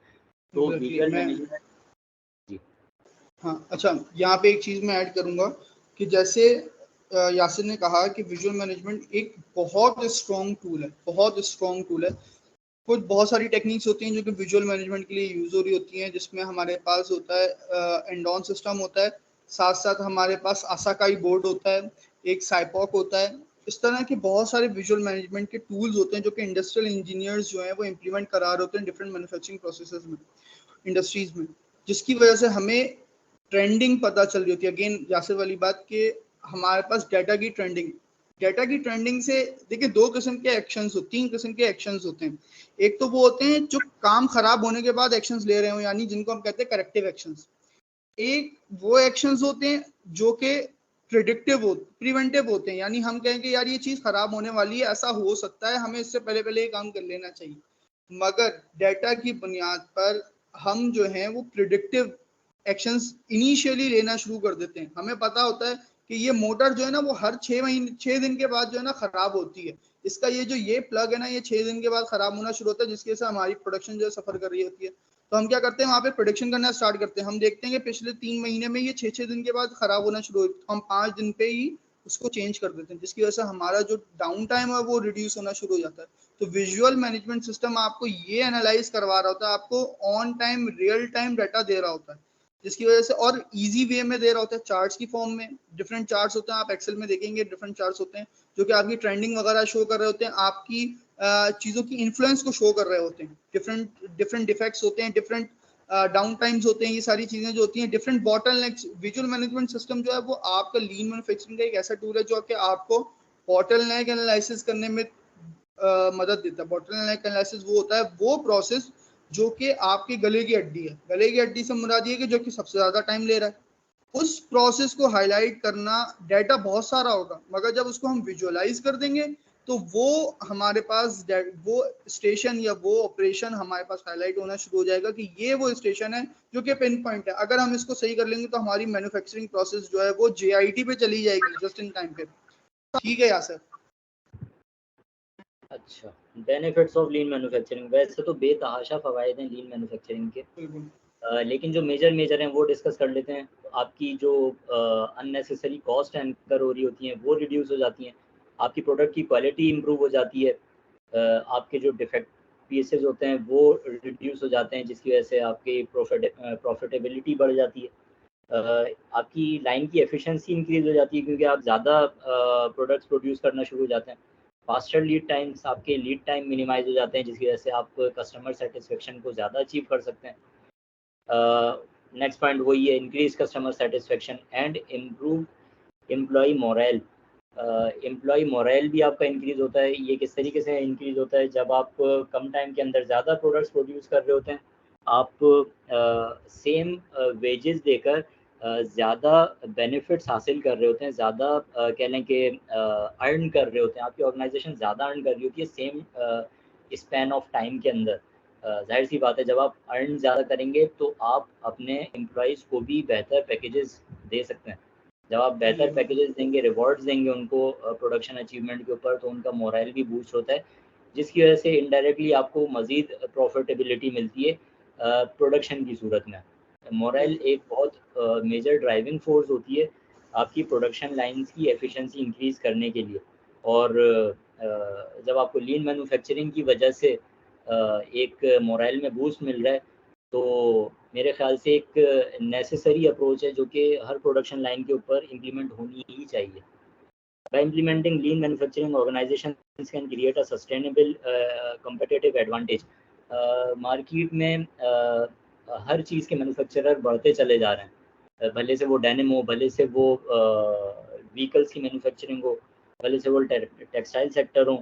तो एग्जैक्टली। विजुअल मैं मैनेजमेंट। जी हाँ अच्छा, यहाँ पे एक चीज़ मैं ऐड करूँगा कि जैसे यासिर ने कहा कि विजुअल मैनेजमेंट एक बहुत स्ट्रॉन्ग टूल है, बहुत स्ट्रॉन्ग टूल है। कुछ बहुत सारी टेक्निक्स होती हैं जो कि विजुअल मैनेजमेंट के लिए यूज़ हो रही होती हैं, जिसमें हमारे पास होता है एंडॉन सिस्टम होता है, साथ साथ हमारे पास आसाकाई बोर्ड होता है, एक साइपॉक होता है। इस तरह के बहुत सारे विजुअल मैनेजमेंट के टूल्स होते हैं जो कि इंडस्ट्रियल इंजीनियर्स जो हैं वो इम्प्लीमेंट करा रहे होते हैं डिफरेंट मैन्युफैक्चरिंग प्रोसेसेस में, इंडस्ट्रीज में, जिसकी वजह से हमें ट्रेंडिंग पता चल रही होती है। अगेन यासिर वाली बात कि हमारे पास डेटा की ट्रेंडिंग से देखिए 2 किस्म के एक्शंस होते हैं, 3 किस्म के एक्शंस होते हैं। एक तो वो होते हैं जो काम खराब होने के बाद एक्शंस ले रहे हो, यानी जिनको हम कहते हैं करेक्टिव एक्शंस। एक वो एक्शंस होते हैं जो कि प्रिवेंटिव होते हैं, यानी हम कहेंगे यार ये चीज खराब होने वाली है, ऐसा हो सकता है, हमें इससे पहले पहले ये काम कर लेना चाहिए। मगर डेटा की बुनियाद पर हम जो हैं वो प्रिडिक्टिव एक्शंस इनिशियली लेना शुरू कर देते हैं। हमें पता होता है कि ये मोटर जो है ना वो हर 6 दिन के बाद जो है ना खराब होती है, इसका ये प्लग है ना, ये 6 दिन के बाद खराब होना शुरू होता है, जिसकी वजह से हमारी प्रोडक्शन जो है सफर कर रही होती है। तो हम क्या करते हैं, वहां पे प्रोडिक्शन करना स्टार्ट करते हैं। हम देखते हैं कि पिछले 3 महीने में ये 6 दिन के बाद खराब होना शुरू हुई, तो हम 5 दिन पे ही उसको चेंज कर देते हैं, जिसकी वजह से हमारा जो डाउन टाइम है वो रिड्यूस होना शुरू हो जाता है। तो विजुअल मैनेजमेंट सिस्टम आपको ये एनालाइज करवा रहा होता है, आपको on time real time data दे रहा होता है, जिसकी वजह से और इजी वे में दे रहा होता है, चार्ट्स की फॉर्म में। डिफरेंट चार्ट्स होते हैं, आप एक्सेल में देखेंगे डिफरेंट चार्ट्स होते हैं जो कि आपकी ट्रेंडिंग वगैरह शो कर रहे होते हैं, आपकी चीज़ों की इन्फ्लुएंस को शो कर रहे होते हैं। डिफरेंट डिफेक्ट्स होते हैं, डिफरेंट डाउन टाइम्स होते हैं, ये सारी चीजें जो होती हैं, different bottlenecks. Visual management system जो है वो आपका लीन मैन्युफैक्चरिंग का एक ऐसा टूल है जो कि आपको बॉटलनेक एनालिसिस करने में मदद देता है। बॉटलनेक एनालिसिस वो होता है वो प्रोसेस जो कि आपके गले की हड्डी है। गले की हड्डी से मुराद ये कि जो कि सबसे ज्यादा टाइम ले रहा है, उस प्रोसेस को हाईलाइट करना। डाटा बहुत सारा होगा, मगर जब उसको हम विजुअलाइज कर देंगे तो वो हमारे पास वो स्टेशन या वो ऑपरेशन हमारे पास हाईलाइट होना शुरू हो जाएगा कि ये वो स्टेशन है जो कि पिन पॉइंट है। अगर हम इसको सही कर लेंगे तो हमारी मैन्युफैक्चरिंग प्रोसेस जो है वो JIT पे चली जाएगी, जस्ट इन टाइम पे। ठीक है यासर? अच्छा, बेनिफिट्स ऑफ लीन मैन्युफैक्चरिंग, वैसे तो बेतहाशा फवायद हैं लीन मैन्युफैक्चरिंग के, लेकिन जो मेजर हैं वो डिस्कस कर लेते हैं। तो आपकी जो अननेसेसरी कॉस्ट एंकर हो रही होती हैं वो रिड्यूस हो जाती हैं, आपकी प्रोडक्ट की क्वालिटी इंप्रूव हो जाती है, आपके जो डिफेक्ट पीसेस होते हैं वो रिड्यूस हो जाते हैं, जिसकी वजह से आपकी प्रॉफिटेबिलिटी बढ़ जाती है, आपकी लाइन की एफिशिएंसी इंक्रीज हो जाती है क्योंकि आप ज़्यादा प्रोडक्ट्स प्रोड्यूस करना शुरू हो जाते हैं। फास्टर लीड टाइम्स, आपके लीड टाइम मिनिमाइज हो जाते हैं, जिसकी वजह से आप कस्टमर सेटिस्फेक्शन को ज़्यादा अचीव कर सकते हैं। नेक्स्ट पॉइंट वही है, increase customer satisfaction and improve employee morale. Employee morale भी आपका इंक्रीज होता है। ये किस तरीके से इंक्रीज होता है? जब आप कम टाइम के अंदर ज़्यादा प्रोडक्ट्स प्रोड्यूस कर रहे होते हैं, आप सेम वेजेस देकर ज़्यादा बेनिफिट्स हासिल कर रहे होते हैं, ज़्यादा कह लें कि अर्न कर रहे होते हैं, आपकी ऑर्गेनाइजेशन ज़्यादा अर्न कर रही होती है सेम स्पैन ऑफ टाइम के अंदर। जाहिर सी बात है, जब आप अर्न ज़्यादा करेंगे तो आप अपने एम्प्लॉयज़ को भी बेहतर पैकेजेस दे सकते हैं। जब आप बेहतर पैकेजेस देंगे, रिवॉर्ड्स देंगे उनको प्रोडक्शन अचीवमेंट के ऊपर, तो उनका मोरल भी बूस्ट होता है, जिसकी वजह से इनडायरेक्टली आपको मज़ीद प्रॉफिटेबिलिटी मिलती है प्रोडक्शन की सूरत में। मोरल एक बहुत मेजर ड्राइविंग फोर्स होती है आपकी प्रोडक्शन लाइंस की एफिशिएंसी इंक्रीज़ करने के लिए। और जब आपको लीन मैन्युफैक्चरिंग की वजह से एक मोरल में बूस्ट मिल रहा है, तो मेरे ख्याल से एक नेसेसरी अप्रोच है जो कि हर प्रोडक्शन लाइन के ऊपर इम्प्लीमेंट होनी ही चाहिए। By implementing lean manufacturing, organizations can create a sustainable competitive advantage. Market में हर चीज़ के मैन्युफैक्चरर बढ़ते चले जा रहे हैं, भले से वो डेनिम हो, भले से वो व्हीकल्स की मैन्युफैक्चरिंग हो, भले से वो टेक्सटाइल सेक्टर हो,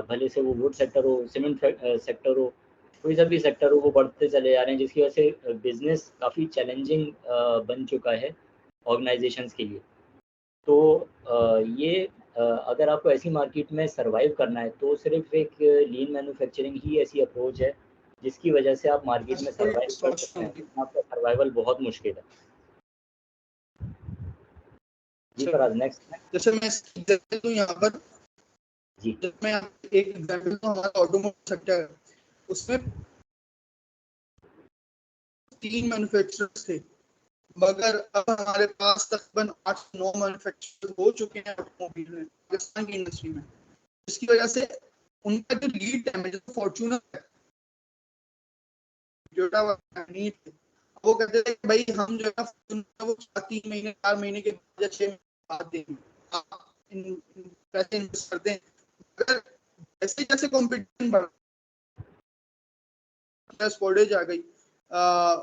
भले से वो वुड सेक्टर हो, सीमेंट सेक्टर हो, कोई सा भी सेक्टर हो, वो बढ़ते चले जा रहे हैं, जिसकी वजह से बिजनेस काफ़ी चैलेंजिंग बन चुका है ऑर्गेनाइजेशंस के लिए। तो ये अगर आपको ऐसी मार्केट में सर्वाइव करना है तो सिर्फ एक लीन मैन्युफैक्चरिंग ही ऐसी अप्रोच है जिसकी वजह से आप मार्केट में सर्वाइव कर सकते हैं। आपका सर्वाइवल बहुत मुश्किल है। जी फराज, नेक्स्ट। जैसे मैं एग्जांपल दूं यहाँ पर, जी जब मैं एक एग्जांपल दूं, हमारा ऑटोमोटिव सेक्टर है, उसमें 3 मैन्युफैक्चरर्स थे, मगर अब हमारे पास तकरीबन 8-9 मैन्युफैक्चरर हो चुके हैं ऑटोमोबाइल में, पाकिस्तान की इंडस्ट्री में, जिसकी वजह से उनका जो लीड टाइम है, जैसे फॉर्च्यूनर है, टोयोटा वो कहते थे भाई हम जो है ना फॉर्च्यूनर वो 3 महीने 4 महीने के बाद या 6 महीने बाद देंगे, आप पैसे इन्वेस्ट कर दें। अगर जैसे जैसे कॉम्पिटिशन बढ़, स्पोर्टेज आ गई,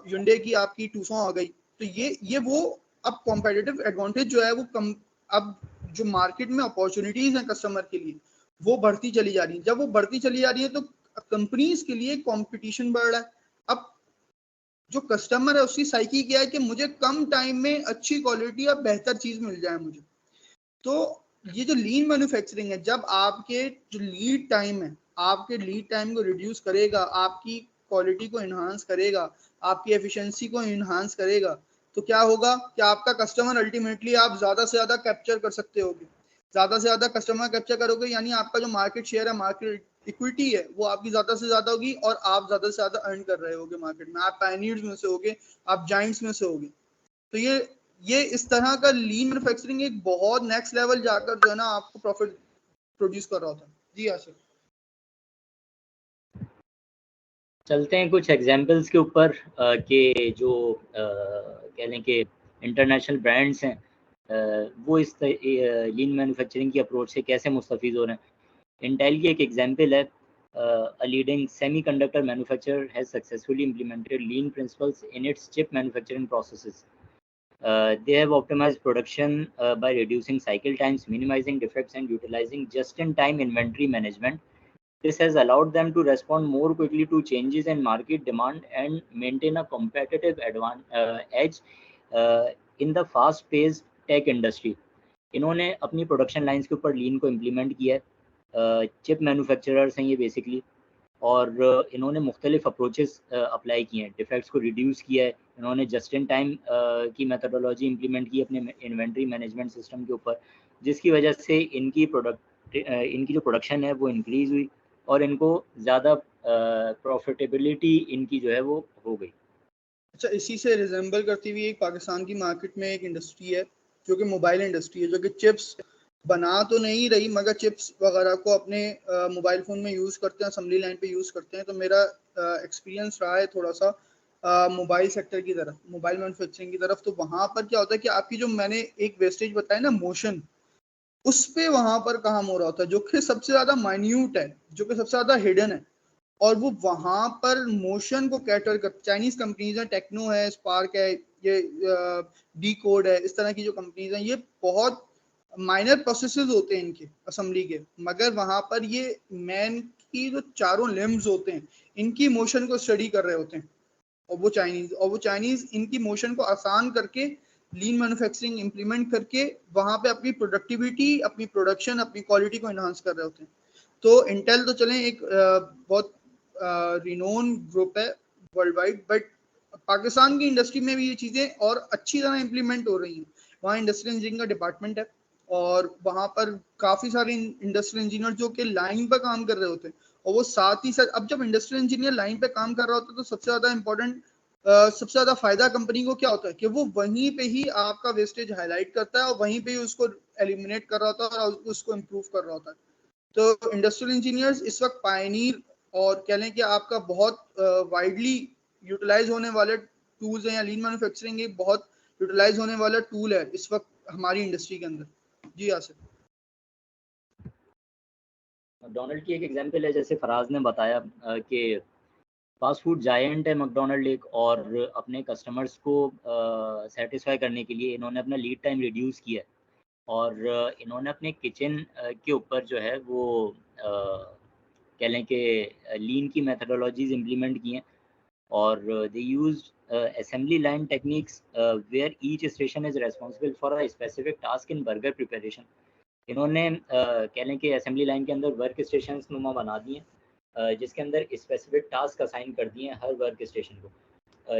Hyundai की आपकी टूसॉन आ गई, तो ये वो अब कॉम्पिटिटिव एडवांटेज जो है वो कम, अब जो मार्केट में अपॉर्चुनिटीज हैं कस्टमर के लिए वो बढ़ती चली जा रही है। जब वो बढ़ती चली जा रही है तो कंपनीज के लिए कंपटीशन बढ़ रहा है। अब जो कस्टमर है उसकी साइकी क्या है कि मुझे कम टाइम में अच्छी क्वालिटी और बेहतर चीज मिल जाए मुझे। तो ये जो लीन मैन्युफैक्चरिंग है, जब आपके जो लीड टाइम है, आपके लीड टाइम को रिड्यूस करेगा, आपकी क्वालिटी को इन्हांस करेगा, आपकी एफिशिएंसी को इन्हांस करेगा, तो क्या होगा कि आपका कस्टमर अल्टीमेटली आप ज्यादा से ज्यादा कैप्चर कर सकते होगे। ज्यादा से ज्यादा कस्टमर कैप्चर करोगे यानी आपका जो मार्केट शेयर है, मार्केट इक्विटी है, वो आपकी ज्यादा से ज्यादा होगी और आप ज्यादा से ज्यादा अर्न कर रहे होगे मार्केट में। आप पायनियर्स में से होगे, आप जाइंट्स में से होगे। तो ये ये इस तरह का लीन मैन्युफैक्चरिंग एक बहुत नेक्स्ट लेवल जाकर जो है ना आपको प्रॉफिट प्रोड्यूस कर रहा होता है। जी आसिफ, चलते हैं कुछ एग्जांपल्स के ऊपर कि जो कह लें कि इंटरनेशनल ब्रांड्स हैं वो इस लीन मैन्युफैक्चरिंग की अप्रोच से कैसे मुस्तफ़ीज़ हो रहे हैं। इंटेल की एक एग्जांपल है, a leading semiconductor manufacturer has successfully implemented lean principles in its chip manufacturing processes. They have optimized production by reducing cycle times, minimizing defects, and utilizing just-in-time inventory management. This has allowed them to respond more quickly to changes in market demand and maintain a competitive edge in the fast-paced tech industry. इन्होंने अपनी production lines के ऊपर लीन को implement किया है। Chip manufacturers हैं ये basically, और इन्होंने मुख्तलिफ अप्रोचेस अप्लाई किए हैं, डिफेक्ट्स को रिड्यूस किया है। इन्होंने जस्ट इन टाइम की मेथोडोलॉजी इम्प्लीमेंट की अपने इन्वेंट्री मैनेजमेंट सिस्टम के ऊपर, जिसकी वजह से इनकी जो प्रोडक्शन है वो इंक्रीज़ हुई और इनको ज़्यादा प्रॉफिटेबिलिटी इनकी जो है वो हो गई। अच्छा, इसी से रिजेंबल करती हुई एक पाकिस्तान की मार्केट में एक इंडस्ट्री है जो कि मोबाइल इंडस्ट्री है, जो कि चिप्स बना तो नहीं रही मगर चिप्स वगैरह को अपने मोबाइल फ़ोन में यूज़ करते हैं, असेंबली लाइन पे यूज़ करते हैं। तो मेरा एक्सपीरियंस रहा है थोड़ा सा मोबाइल सेक्टर की तरफ, मोबाइल मैन्युफैक्चरिंग की तरफ। तो वहाँ पर क्या होता है कि आपकी जो मैंने एक वेस्टेज बताया ना मोशन, उस पे वहाँ पर काम हो रहा होता है जो कि सबसे ज़्यादा माइन्यूट है, जो कि सबसे ज़्यादा हिडन है, और वो वहाँ पर मोशन को कैटर कर चाइनीज कंपनीज हैं, टेक्नो है, स्पार्क है, ये डी कोड है, इस तरह की जो कंपनीज हैं, ये बहुत माइनर प्रोसेसेस होते हैं इनके असेंबली के, मगर वहाँ पर ये मैन की जो चारों लिम्स होते हैं इनकी मोशन को स्टडी कर रहे होते हैं, और वो चाइनीज इनकी मोशन को आसान करके लीन मैन्युफैक्चरिंग इंप्लीमेंट करके वहाँ पे अपनी प्रोडक्टिविटी, अपनी प्रोडक्शन, अपनी क्वालिटी को इन्हांस कर रहे होते हैं। तो इंटेल तो चलें एक बहुत रिनोन ग्रुप है वर्ल्ड वाइड, बट पाकिस्तान की इंडस्ट्री में भी ये चीज़ें और अच्छी तरह इम्प्लीमेंट हो रही हैं। वहाँ इंडस्ट्रियल इंजीनियरिंग का डिपार्टमेंट है और वहाँ पर काफ़ी सारे इंडस्ट्रियल इंजीनियर जो कि लाइन पर काम कर रहे होते हैं, और वो साथ ही साथ, अब जब इंडस्ट्रियल इंजीनियर लाइन पे काम कर रहा होता है तो सबसे ज़्यादा इंपॉर्टेंट, सबसे ज़्यादा फायदा कंपनी को क्या होता है कि वो वहीं पे ही आपका वेस्टेज हाईलाइट करता है और वहीं पे ही उसको एलिमिनेट कर रहा होता है और उसको इम्प्रूव कर रहा होता है। तो इंडस्ट्रियल इंजीनियर्स इस वक्त पायनीर और कह लें कि आपका बहुत वाइडली यूटिलाइज होने वाले टूल्स हैं, या लीन मैन्युफैक्चरिंग एक बहुत यूटिलाइज होने वाला टूल है इस वक्त हमारी इंडस्ट्री के अंदर। जी आसिफ, मैकडॉनल्ड की एक एग्जांपल है, जैसे फराज ने बताया कि फास्ट फूड जायंट है मैकडॉनल्ड एक, और अपने कस्टमर्स को सेटिस्फाई करने के लिए इन्होंने अपना लीड टाइम रिड्यूस किया है, और इन्होंने अपने किचन के ऊपर जो है वो कह लें कि लीन की मेथडोलॉजीज इम्प्लीमेंट की हैं, और दे use assembly line techniques where each station is responsible for a specific task in burger preparation. इन्होंने कह लें कि असेंबली लाइन के अंदर वर्क स्टेशन नुमा बना दिए, जिसके अंदर स्पेसिफिक टास्क असाइन कर दिए हर वर्क स्टेशन को,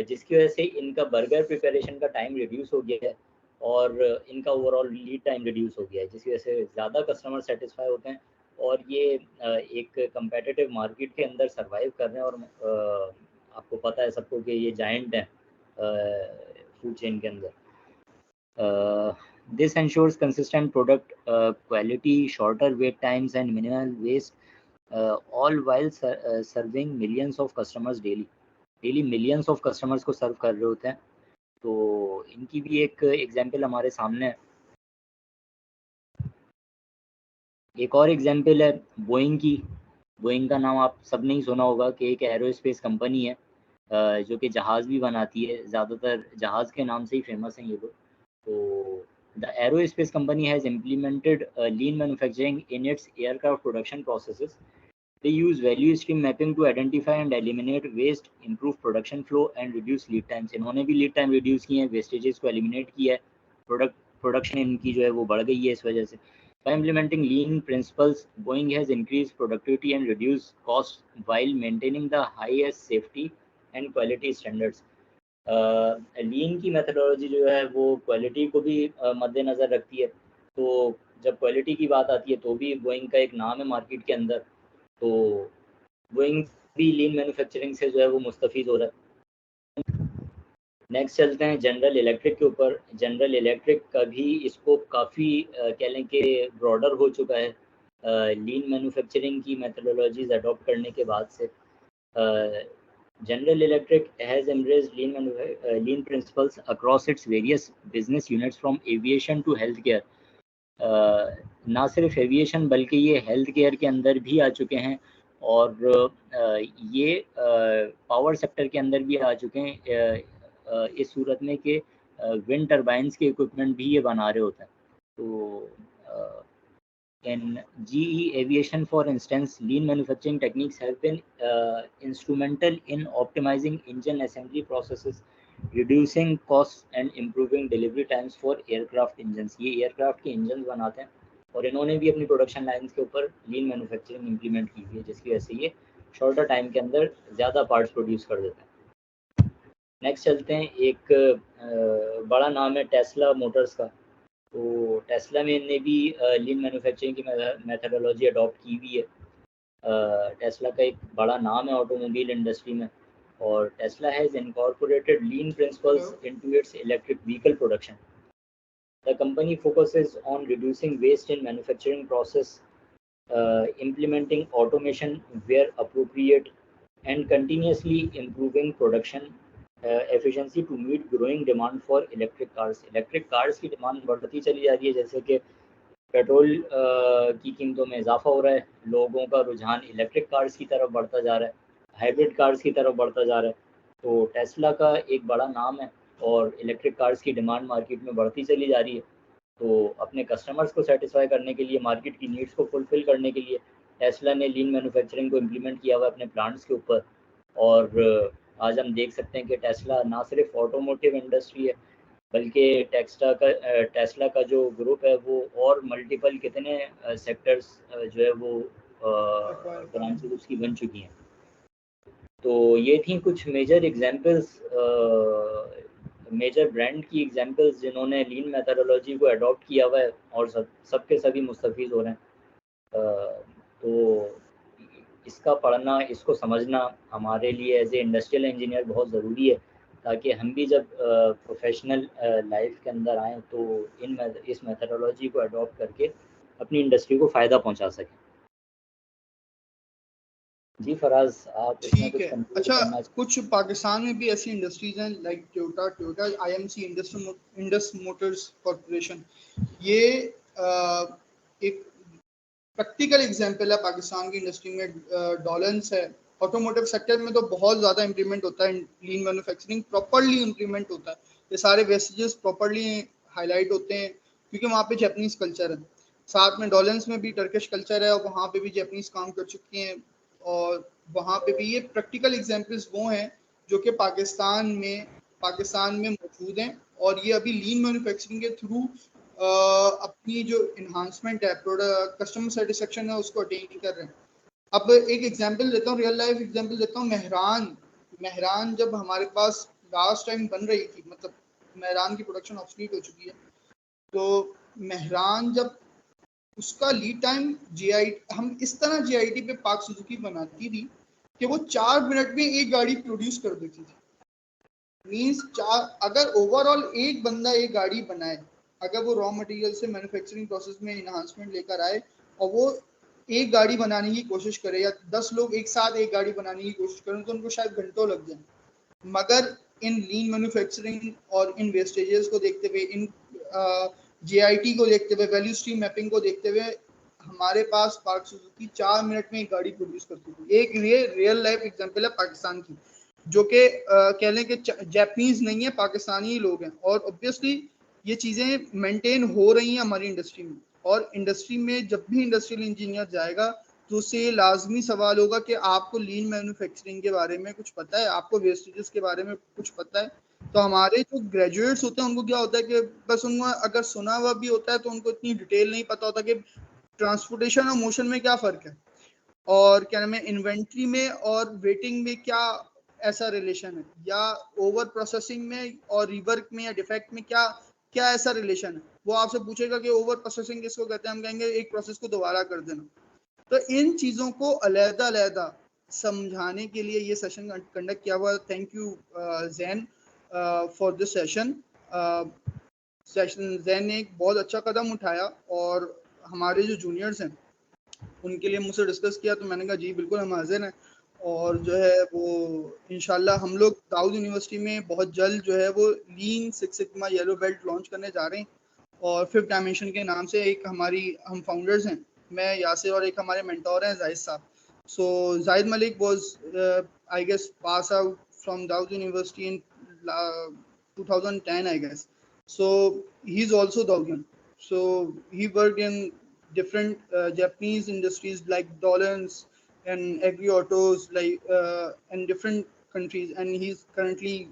जिसकी वजह से इनका बर्गर प्रिपरेशन का टाइम रिड्यूस हो गया है और इनका ओवरऑल लीड टाइम रिड्यूस हो गया है, जिसकी वजह से ज़्यादा कस्टमर सेटिस्फाई होते हैं और ये एक कंपेटिटिव मार्केट के अंदर सर्वाइव कर रहे हैं। और आपको पता है सबको कि ये जायंट हैं फूड चेन के अंदर। This ensures consistent product quality, shorter wait times, and minimal waste, all while serving millions of customers daily. Daily millions of customers को सर्व कर रहे होते हैं। तो इनकी भी एक एग्जांपल हमारे सामने है। एक और एग्जांपल है बोइंग की। बोइंग का नाम आप सब ने ही सुना होगा कि एक एरोस्पेस कंपनी है जो कि जहाज़ भी बनाती है, ज़्यादातर जहाज़ के नाम से ही फेमस हैं ये लोग। तो the aerospace company has implemented lean manufacturing in its aircraft production processes. They use value stream mapping to identify and eliminate waste, improve production flow and reduce lead times. इन्होंने भी lead time reduce किए हैं, wastages को eliminate किया है, production इनकी जो है वो बढ़ गई है इस वजह से। By implementing lean principles, Boeing has increased productivity and reduced costs while maintaining the highest safety and quality standards. लीन की मेथडोलॉजी जो है वो क्वालिटी को भी मद्देनज़र रखती है। तो जब क्वालिटी की बात आती है तो भी बोइंग का एक नाम है मार्केट के अंदर। तो बोइंग भी लीन मैन्युफैक्चरिंग से जो है वो मुस्तफ़ीज़ हो रहा है। नेक्स्ट चलते हैं जनरल इलेक्ट्रिक के ऊपर। जनरल इलेक्ट्रिक का भी स्कोप काफ़ी कह लें कि ब्रॉडर हो चुका है लीन मैन्युफैक्चरिंग की मेथडोलॉजीज अडॉप्ट करने के बाद से। General Electric has embraced lean principles across its various business units from aviation to healthcare. ना सिर्फ एविएशन बल्कि ये हेल्थ केयर के अंदर भी आ चुके हैं और ये पावर सेक्टर के अंदर भी आ चुके हैं इस सूरत में कि विंड टर्बाइंस के इक्विपमेंट भी ये बना रहे होते हैं। तो in GE Aviation, for instance, lean manufacturing techniques have been instrumental in optimizing engine assembly processes, reducing costs and improving delivery times for aircraft engines. ये aircraft के engines बनाते हैं और इन्होंने भी अपनी प्रोडक्शन लाइन्स के ऊपर lean manufacturing implement की हुई है, जिसकी वजह से ये शॉर्टर टाइम के अंदर ज़्यादा पार्ट्स प्रोड्यूस कर देते हैं। नेक्स्ट चलते हैं, एक बड़ा नाम है टेस्ला मोटर्स का। तो टेस्ला में ने भी लीन मैन्युफैक्चरिंग की मेथडोलॉजी अडॉप्ट की हुई है। टेस्ला का एक बड़ा नाम है ऑटोमोबाइल इंडस्ट्री में, और Tesla has incorporated lean principles into its electric vehicle production. The company focuses on reducing waste in manufacturing process, implementing automation where appropriate, and continuously improving production efficiency to meet growing demand for electric cars. Electric cars की demand बढ़ती चली जा रही है, जैसे कि petrol की कीमतों में इजाफा हो रहा है, लोगों का रुझान इलेक्ट्रिक कार्स की तरफ बढ़ता जा रहा है, हाइब्रिड कार्स की तरफ बढ़ता जा रहा है। तो टेस्ला का एक बड़ा नाम है और इलेक्ट्रिक कार्स की डिमांड मार्केट में बढ़ती चली जा रही है। तो अपने कस्टमर्स को सेटिस्फाई करने के लिए, मार्केट की नीड्स को फुलफिल करने के लिए टेस्ला ने लीन मैन्युफैक्चरिंग को इम्प्लीमेंट किया हुआ अपने प्लांट्स के ऊपर। और आज हम देख सकते हैं कि टेस्ला ना सिर्फ ऑटोमोटिव इंडस्ट्री है, बल्कि टेस्ला का जो ग्रुप है वो और मल्टीपल कितने सेक्टर्स जो है वो ब्रांचेस उसकी बन चुकी हैं। तो ये थी कुछ मेजर एग्जांपल्स, मेजर ब्रांड की एग्जांपल्स जिन्होंने लीन मेथडोलॉजी को अडॉप्ट किया हुआ है और सबके सभी मुस्तफीज़ हो रहे हैं। तो इसका पढ़ना, इसको समझना हमारे लिए एज ए इंडस्ट्रियल इंजीनियर बहुत ज़रूरी है, ताकि हम भी जब प्रोफेशनल लाइफ के अंदर आएँ तो इस मेथडोलॉजी को अडॉप्ट करके अपनी इंडस्ट्री को फ़ायदा पहुंचा सकें। जी फराज, आप इसमें कुछ कंक्लूड करना अच्छा, कुछ पाकिस्तान में भी ऐसी इंडस्ट्रीज हैं like Toyota, IMC, Indus Motors corporation. ये एक प्रैक्टिकल एग्जांपल है पाकिस्तान की इंडस्ट्री में। डॉलेंस है, ऑटोमोटिव सेक्टर में तो बहुत ज़्यादा इम्प्लीमेंट होता है लीन मैन्युफैक्चरिंग, प्रॉपर्ली इम्प्लीमेंट होता है। ये सारे वेस्टेजेस प्रॉपर्ली हाईलाइट होते हैं क्योंकि वहाँ पे जैपनीज कल्चर है। साथ में डॉलेंस में भी टर्किश कल्चर है और वहाँ पे भी जैपनीज काम कर चुकी हैं, और वहाँ पे भी ये प्रैक्टिकल एग्जांपल्स वो हैं जो कि पाकिस्तान में मौजूद हैं, और ये अभी लीन मैन्युफैक्चरिंग के थ्रू अपनी जो इन्हांसमेंट है, प्रोडक्ट कस्टमर सेटिस्फेक्शन है, उसको अटेन कर रहे हैं। अब एक एग्जांपल देता हूँ, रियल लाइफ एग्जांपल देता हूँ। मेहरान जब हमारे पास लास्ट टाइम बन रही थी, मतलब मेहरान की प्रोडक्शन ऑब्सोलीट हो चुकी है, तो मेहरान जब उसका लीड टाइम हम इस तरह GIT पे पाक सुजुकी बनाती थी कि वो 4 मिनट में एक गाड़ी प्रोड्यूस कर देती थी। मींस अगर ओवरऑल एक बंदा एक गाड़ी बनाए, अगर वो रॉ मटेरियल से मैन्युफैक्चरिंग प्रोसेस में इन्हांसमेंट लेकर आए और वो एक गाड़ी बनाने की कोशिश करे, या 10 लोग एक साथ एक गाड़ी बनाने की कोशिश करें, तो उनको शायद घंटों लग जाए। मगर इन लीन मैन्युफैक्चरिंग और इन वेस्टेजेस को देखते हुए, इन GIT को देखते हुए, वैल्यू स्ट्रीम मैपिंग को देखते हुए, हमारे पास पार्क सुजुकी 4 मिनट में एक गाड़ी प्रोड्यूस करती थी। एक रियल लाइफ एग्जांपल है पाकिस्तान की, जो कि कह लें कि जापानीज नहीं है, पाकिस्तानी ही लोग हैं। और ऑब्वियसली ये चीज़ें मेंटेन हो रही हैं हमारी इंडस्ट्री में, और इंडस्ट्री में जब भी इंडस्ट्रियल इंजीनियर जाएगा तो उससे ये लाजमी सवाल होगा कि आपको लीन मैन्युफैक्चरिंग के बारे में कुछ पता है, आपको वेस्टेजेस के बारे में कुछ पता है। तो हमारे जो ग्रेजुएट्स होते हैं उनको क्या होता है कि बस उनको अगर सुना हुआ भी होता है तो उनको इतनी डिटेल नहीं पता होता कि ट्रांसपोर्टेशन और मोशन में क्या फ़र्क है, और क्या नाम है, इन्वेंट्री में और वेटिंग में क्या ऐसा रिलेशन है, या ओवर प्रोसेसिंग में और रिवर्क में या डिफेक्ट में क्या ऐसा रिलेशन है। वो आपसे पूछेगा कि ओवर प्रोसेसिंग किसको कहते हैं, हम कहेंगे एक प्रोसेस को दोबारा कर देना। तो इन चीज़ों को अलग-अलग समझाने के लिए ये सेशन कंडक्ट किया हुआ। Thank you Jain. For this session. Jain ने एक बहुत अच्छा कदम उठाया और हमारे जो जूनियर्स हैं उनके लिए मुझसे डिस्कस किया, तो मैंने कहा जी बिल्कुल हम हाजिर हैं। और जो है वो इंशाल्लाह हम लोग दाऊद यूनिवर्सिटी में बहुत जल्द जो है वो lean six sigma yellow belt launch करने जा रहे हैं। और फिफ्थ डायमेंशन के नाम से एक हम फाउंडर्स हैं, मैं यासिर और एक हमारे मेंटोर हैं जाहिद साहब। So Zahid Malik was I guess pass out from Dawood university in 2010 I guess. So he's also Daudian. So he worked in different Japanese industries like Dolans and Agri Autos, like in different countries, and he's currently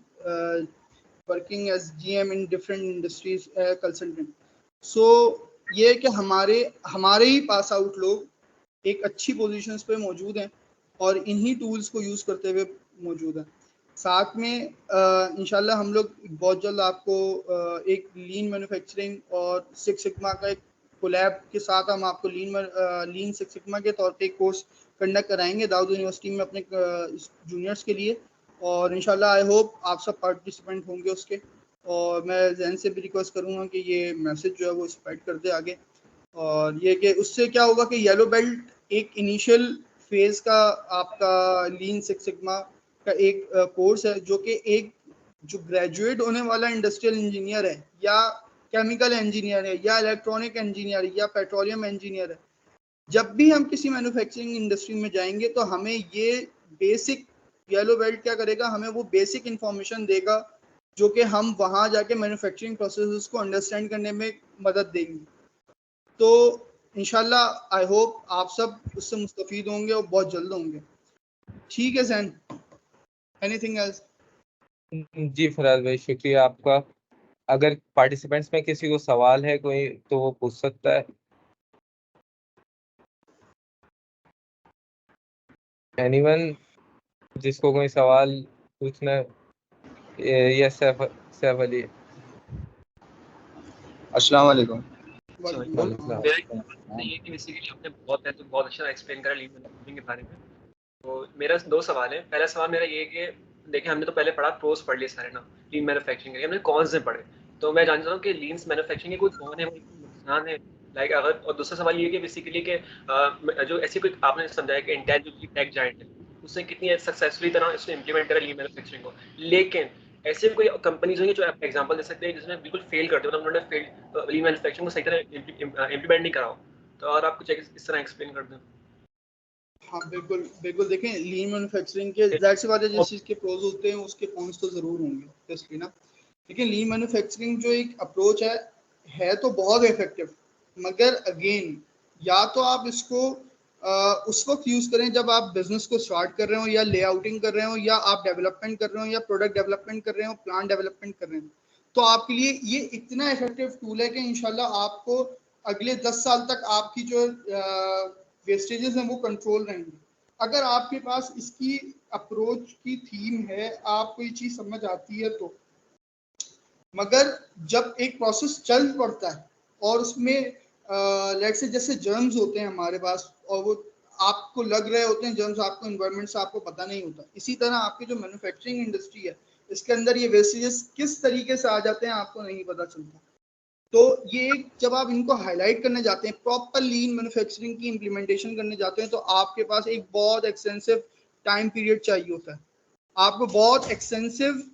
working as GM in different industries, consultant. So ये कि हमारे ही pass out लोग एक अच्छी positions पे मौजूद हैं और इन्हीं टूल्स को यूज करते हुए मौजूद हैं। साथ में इंशाल्लाह हम लोग बहुत जल्द आपको एक लीन मैन्युफैक्चरिंग और सिक्स सिग्मा का एक कोलैब के साथ हम आपको लीन सिक्स सिग्मा के तौर पे एक कोर्स कंडक्ट कराएंगे दाऊद यूनिवर्सिटी में अपने जूनियर्स के लिए। और इंशाल्लाह आई होप आप सब पार्टिसिपेंट होंगे उसके। और मैं जैन से भी रिक्वेस्ट करूँगा कि ये मैसेज जो है वो स्प्रेड कर दे आगे। और ये कि उससे क्या होगा कि येलो बेल्ट एक इनिशियल फेज़ का आपका लीन सिक्स सिग्मा का एक कोर्स है जो कि एक जो ग्रेजुएट होने वाला इंडस्ट्रियल इंजीनियर है या केमिकल इंजीनियर है या इलेक्ट्रॉनिक इंजीनियर है या पेट्रोलियम इंजीनियर है, जब भी हम किसी मैन्युफैक्चरिंग इंडस्ट्री में जाएंगे तो हमें ये बेसिक येलो बेल्ट क्या करेगा, हमें वो बेसिक इंफॉर्मेशन देगा जो कि हम वहां जाके मैन्युफैक्चरिंग प्रोसेसेस को अंडरस्टैंड करने में मदद देंगी। तो इंशाल्लाह आई होप आप सब उससे मुस्तफीद होंगे और बहुत जल्द होंगे। ठीक है जैन, एनीथिंग एल्स? जी फराज भाई शुक्रिया आपका। अगर पार्टिसिपेंट्स में किसी को सवाल है कोई तो वो पूछ सकता है। एनीवन जिसको कोई सवाल पूछना है? यस सैफ अली। अस्सलाम वालेकुम। ये कि बेसिकली आपने बहुत अच्छा एक्सप्लेन करा लीन मैन्युफैक्चरिंग के बारे में। तो मेरा दो सवाल है। पहला सवाल मेरा ये है कि देखिए हमने तो पहले पढ़ा प्रोस पढ़ लिए सारे ना लीन मैन्युफैक्चरिंग के, हमने कौन से पढ़े। तो मैं जानता हूँ कि लीन मैन्युफैक्चरिंग के कोई कौन है, नुकसान है लाइक अगर। और दूसरा सवाल ये कि बेसिकली कि जो ऐसी कोई आपने समझाया कि इंटेल जो टेक जायंट है उसने कितनी सक्सेसफुली तरह इसको इम्प्लीमेंट करा लीन मैन्युफैक्चरिंग को, लेकिन ऐसे कोई कंपनीज होंगी जो आप एग्जांपल दे सकते हैं जिसमें बिल्कुल फेल करते हो, मतलब उन्होंने फेल लीन मैन्युफैक्चरिंग को सही तरह इम्प्लीमेंट नहीं करा हो। तो और आप कुछ इस तरह एक्सप्लेन कर दें। हाँ बिल्कुल बिल्कुल, देखें लीन मैन्युफैक्चरिंग के जाहिर सी बात है जिस चीज़ के प्रोज होते हैं उसके कॉन्स तो ज़रूर होंगे इसलिए ना। लेकिन लीन मैन्युफैक्चरिंग जो एक अप्रोच है तो बहुत इफेक्टिव, मगर अगेन या तो आप इसको उस वक्त यूज़ करें जब आप बिजनेस को स्टार्ट कर रहे हो या लेआउटिंग कर रहे हो या आप डेवलपमेंट कर रहे हो या प्रोडक्ट डेवलपमेंट कर रहे हो, प्लान डेवलपमेंट कर रहे हो, तो आपके लिए ये इतना इफेक्टिव टूल है कि इंशाल्लाह आपको अगले 10 साल तक आपकी जो वेस्टेजेस हैं वो कंट्रोल रहेंगे। अगर आपके पास इसकी अप्रोच की थीम है, आपको ये चीज़ समझ आती है तो। मगर जब एक प्रोसेस चल पड़ता है और उसमें लेट्स से जैसे जर्म्स होते हैं हमारे पास और वो आपको लग रहे होते हैं जर्म्स, आपको एनवायरनमेंट से आपको पता नहीं होता। इसी तरह आपकी जो मैन्युफैक्चरिंग इंडस्ट्री है इसके अंदर ये वेस्टेजेस किस तरीके से आ जाते हैं आपको नहीं पता चलता। तो ये जब आप इनको हाईलाइट करने जाते हैं, प्रॉपर लीन मैन्युफैक्चरिंग की इम्प्लीमेंटेशन करने जाते हैं, तो आपके पास एक बहुत एक्सटेंसिव टाइम पीरियड चाहिए होता है। आपको बहुत एक्सटेंसिव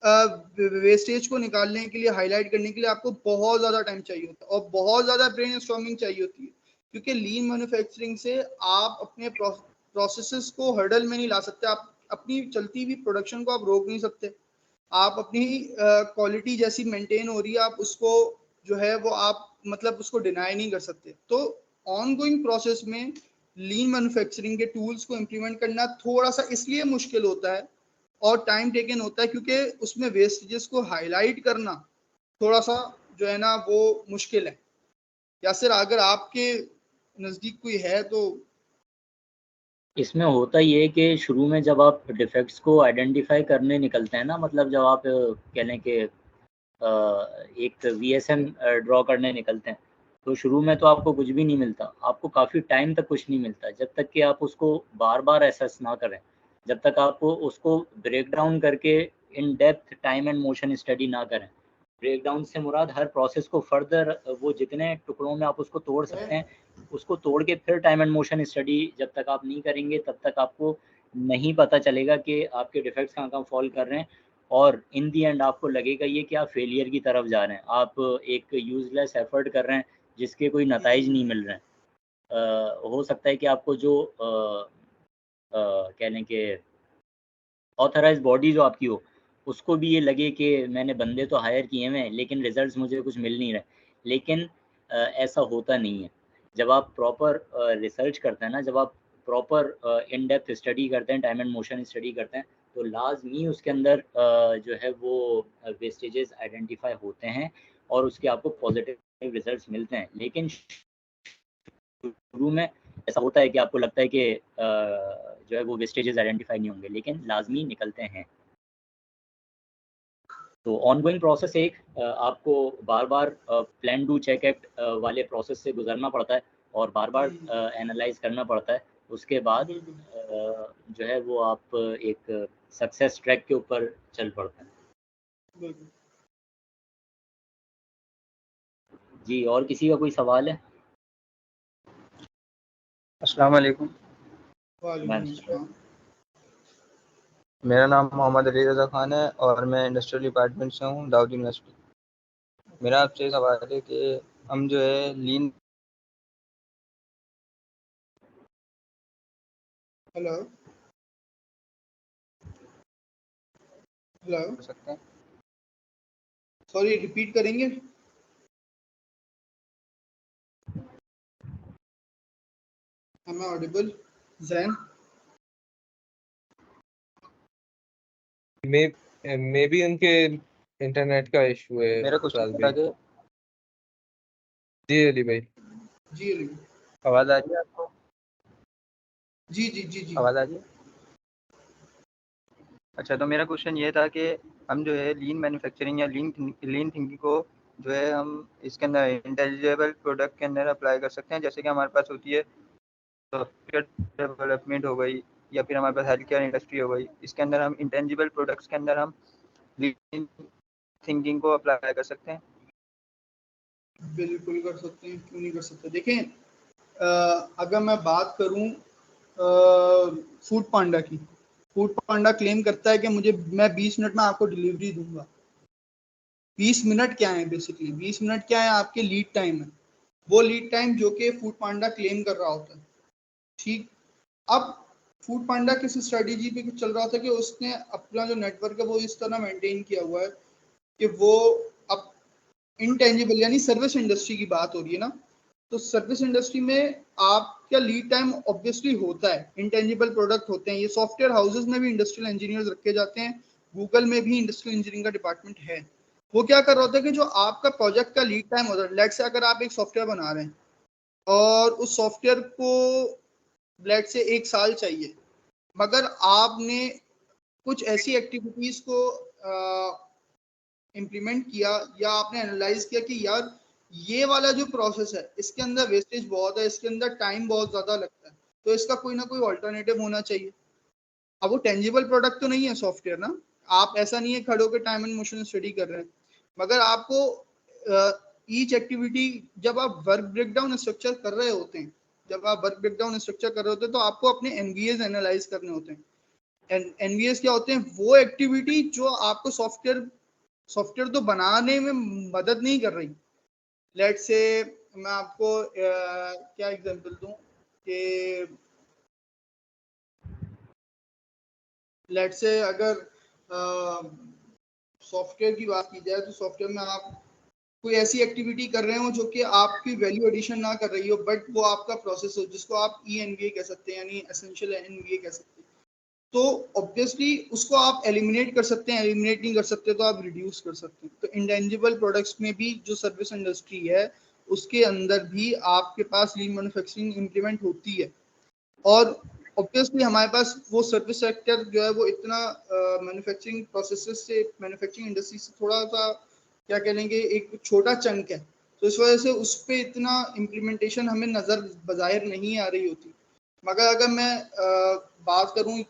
वेस्टेज को निकालने के लिए, हाईलाइट करने के लिए आपको बहुत ज़्यादा टाइम चाहिए होता है और बहुत ज़्यादा ब्रेनस्टॉर्मिंग चाहिए होती है, क्योंकि लीन मैन्युफैक्चरिंग से आप अपने प्रोसेसेस को हर्डल में नहीं ला सकते। आप अपनी चलती हुई प्रोडक्शन को आप रोक नहीं सकते। आप अपनी क्वालिटी जैसी मेंटेन हो रही है आप उसको जो है वो आप मतलब उसको डिनाई नहीं कर सकते। तो ऑनगोइंग प्रोसेस में लीन मैन्युफैक्चरिंग के टूल्स को इम्प्लीमेंट करना थोड़ा सा इसलिए मुश्किल होता है और टाइम टेकन होता है क्योंकि उसमें वेस्टेजेस को हाईलाइट करना थोड़ा सा जो है ना वो मुश्किल है। या सिर्फ अगर आपके नज़दीक कोई है तो इसमें होता ये है कि शुरू में जब आप डिफेक्ट्स को आइडेंटिफाई करने निकलते हैं ना, मतलब जब आप कह लें कि एक VSM ड्रॉ करने निकलते हैं, तो शुरू में तो आपको कुछ भी नहीं मिलता, आपको काफ़ी टाइम तक कुछ नहीं मिलता जब तक कि आप उसको बार बार एसेस ना करें, जब तक आप उसको ब्रेक डाउन करके in depth time and motion study ना करें। ब्रेक डाउन से मुराद हर प्रोसेस को फर्दर वो जितने टुकड़ों में आप उसको तोड़ सकते हैं उसको तोड़ के फिर टाइम एंड मोशन स्टडी जब तक आप नहीं करेंगे तब तक आपको नहीं पता चलेगा कि आपके डिफेक्ट्स कहाँ कहाँ फॉल कर रहे हैं, और इन दी एंड आपको लगेगा ये कि आप फेलियर की तरफ जा रहे हैं, आप एक यूजलेस एफर्ट कर रहे हैं जिसके कोई नताइज नहीं मिल रहे हैं। हो सकता है कि आपको जो कह लें कि ऑथराइज बॉडी जो आपकी हो उसको भी ये लगे कि मैंने बंदे तो हायर किए हुए हैं लेकिन रिजल्ट्स मुझे कुछ मिल नहीं रहे, लेकिन ऐसा होता नहीं है। जब आप प्रॉपर रिसर्च करते हैं ना, जब आप प्रॉपर इन डेप्थ स्टडी करते हैं, टाइम एंड मोशन स्टडी करते हैं, तो लाजमी उसके अंदर जो है वो वेस्टेजेस आइडेंटिफाई होते हैं और उसके आपको पॉजिटिव रिजल्ट्स मिलते हैं। लेकिन शुरू में ऐसा होता है कि आपको लगता है कि जो है वो वेस्टेजेस आइडेंटिफाई नहीं होंगे, लेकिन लाजमी निकलते हैं। तो ऑनगोइंग प्रोसेस एक आपको बार बार प्लान डू चेक एक्ट वाले प्रोसेस से गुजरना पड़ता है और बार बार एनालाइज करना पड़ता है। उसके बाद जो है वो आप एक सक्सेस ट्रैक के ऊपर चल पड़ते हैं। जी, और किसी का कोई सवाल है? अस्सलाम वालेकुम। मेरा नाम मोहम्मद अली रज़ा खान है और मैं इंडस्ट्रियल डिपार्टमेंट से हूँ, दाऊद यूनिवर्सिटी। मेरा आपसे सवाल है कि हम जो है लीन हेलो हेलो कर सकते हैं। सॉरी, रिपीट करेंगे? Am I audible? Zain? May be उनके इंटरनेट का इशू है। मेरा क्वेश्चन था कि जी अली भाई। जी अली, आवाज़ आ रही है आपको? जी जी जी जी, आवाज़ आ रही है? अच्छा, तो मेरा क्वेश्चन ये था कि हम जो है लीन मैन्युफैक्चरिंग या लीन थिंकिंग को जो है हम इसके अंदर इंटेलिजिबल प्रोडक्ट के अंदर अप्लाई कर सकते हैं। जैसे कि हमारे पास होती है सॉफ्टवेयर डेवलपमेंट हो गई या फिर हमारे पास हेल्थ केयर इंडस्ट्री हो गई, इसके अंदर हम इंटेंजिबल प्रोडक्ट्स के अंदर हम लीन थिंकिंग को अप्लाई कर सकते हैं। बिल्कुल कर सकते हैं, क्यों नहीं कर सकते। देखें, अगर मैं बात करूं फूड पांडा की, फूड पांडा क्लेम करता है कि मैं 20 मिनट में आपको डिलीवरी दूंगा। 20 मिनट क्या है? बेसिकली 20 मिनट क्या है? आपके लीड टाइम है, वो लीड टाइम जो कि फूड पांडा क्लेम कर रहा होता है। ठीक, अब फूड पांडा किस स्ट्रेटेजी पे चल रहा था कि उसने अपना जो नेटवर्क है वो इस तरह मेंटेन किया हुआ है कि वो अब इंटेंजिबल यानी सर्विस इंडस्ट्री की बात हो रही है ना, तो सर्विस इंडस्ट्री में आपका लीड टाइम ऑब्वियसली होता है, इंटेंजिबल प्रोडक्ट होते हैं। ये सॉफ्टवेयर हाउसेज में भी इंडस्ट्रियल इंजीनियर्स रखे जाते हैं, गूगल में भी इंडस्ट्रियल इंजीनियरिंग का डिपार्टमेंट है। वो क्या कर रहा होता है कि जो आपका प्रोजेक्ट का लीड टाइम होता है, लेट्स से अगर आप एक सॉफ्टवेयर बना रहे हैं और उस सॉफ्टवेयर को लेट्स से 1 साल चाहिए, मगर आपने कुछ ऐसी एक्टिविटीज को इम्प्लीमेंट किया या आपने एनालाइज किया कि यार ये वाला जो प्रोसेस है इसके अंदर वेस्टेज बहुत है, इसके अंदर टाइम बहुत ज्यादा लगता है, तो इसका कोई ना कोई ऑल्टरनेटिव होना चाहिए। अब वो टेंजिबल प्रोडक्ट तो नहीं है सॉफ्टवेयर ना, आप ऐसा नहीं है खड़े होकर टाइम एंड मोशन स्टडी कर रहे हैं, मगर आपको ईच एक्टिविटी जब आप वर्क ब्रेकडाउन स्ट्रक्चर कर रहे होते हैं, जब आप वर्क ब्रेकडाउन स्ट्रक्चर कर रहे होते हैं तो आपको अपने एनवीएस एनालाइज करने होते हैं। एनवीएस क्या होते हैं? वो एक्टिविटी जो आपको सॉफ्टवेयर तो बनाने में मदद नहीं कर रही। लेट से मैं आपको क्या एग्जांपल दूं कि लेट से अगर सॉफ्टवेयर की बात की जाए तो सॉफ्टवेयर में आप कोई ऐसी एक्टिविटी कर रहे हो जो कि आपकी वैल्यू एडिशन ना कर रही हो, बट वो आपका प्रोसेस हो जिसको आप ENVA कह सकते हैं, यानी एसेंशियल NVA कह सकते हैं, तो ऑब्वियसली उसको आप एलिमिनेट कर सकते हैं। एलिमिनेट नहीं कर सकते तो आप रिड्यूस कर सकते हैं। तो इंटेंजिबल प्रोडक्ट्स में भी जो सर्विस इंडस्ट्री है उसके अंदर भी आपके पास लीन मैन्युफैक्चरिंग इम्प्लीमेंट होती है, और ऑब्वियसली हमारे पास वो सर्विस सेक्टर जो है वो इतना मैन्युफैक्चरिंग प्रोसेसेस से, मैन्युफैक्चरिंग इंडस्ट्री से थोड़ा सा क्या कह लेंगे एक छोटा चंक है, तो इस वजह से उस पर इतना इम्प्लीमेंटेशन हमें नज़र बज़ाहिर नहीं आ रही होती। मगर अगर मैं बात करूं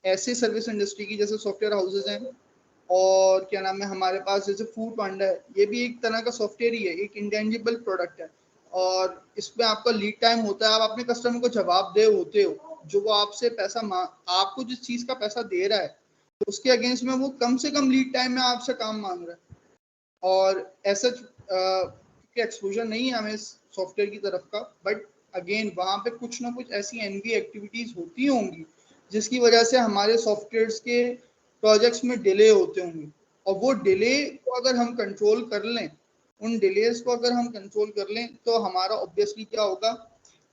ऐसे सर्विस इंडस्ट्री की जैसे सॉफ्टवेयर हाउसेज हैं और क्या नाम है, हमारे पास जैसे फूड पांडा है, ये भी एक तरह का सॉफ्टवेयर ही है, एक इंटेंजिबल प्रोडक्ट है, और इसमें आपका लीड टाइम होता है, आप अपने कस्टमर को जवाब दे होते हो, जो वो आपसे पैसा आपको जिस चीज का पैसा दे रहा है तो उसके अगेंस्ट में वो कम से कम लीड टाइम में आपसे काम मांग रहा है। और ऐसा एक्सपोजर नहीं है हमें सॉफ्टवेयर की तरफ का, बट अगेन वहां पे कुछ ना कुछ ऐसी एनवी एक्टिविटीज होती होंगी जिसकी वजह से हमारे सॉफ्टवेयर्स के प्रोजेक्ट्स में डिले होते होंगे, और वो डिले को अगर हम कंट्रोल कर लें, उन डिलेस को अगर हम कंट्रोल कर लें, तो हमारा ऑब्वियसली क्या होगा,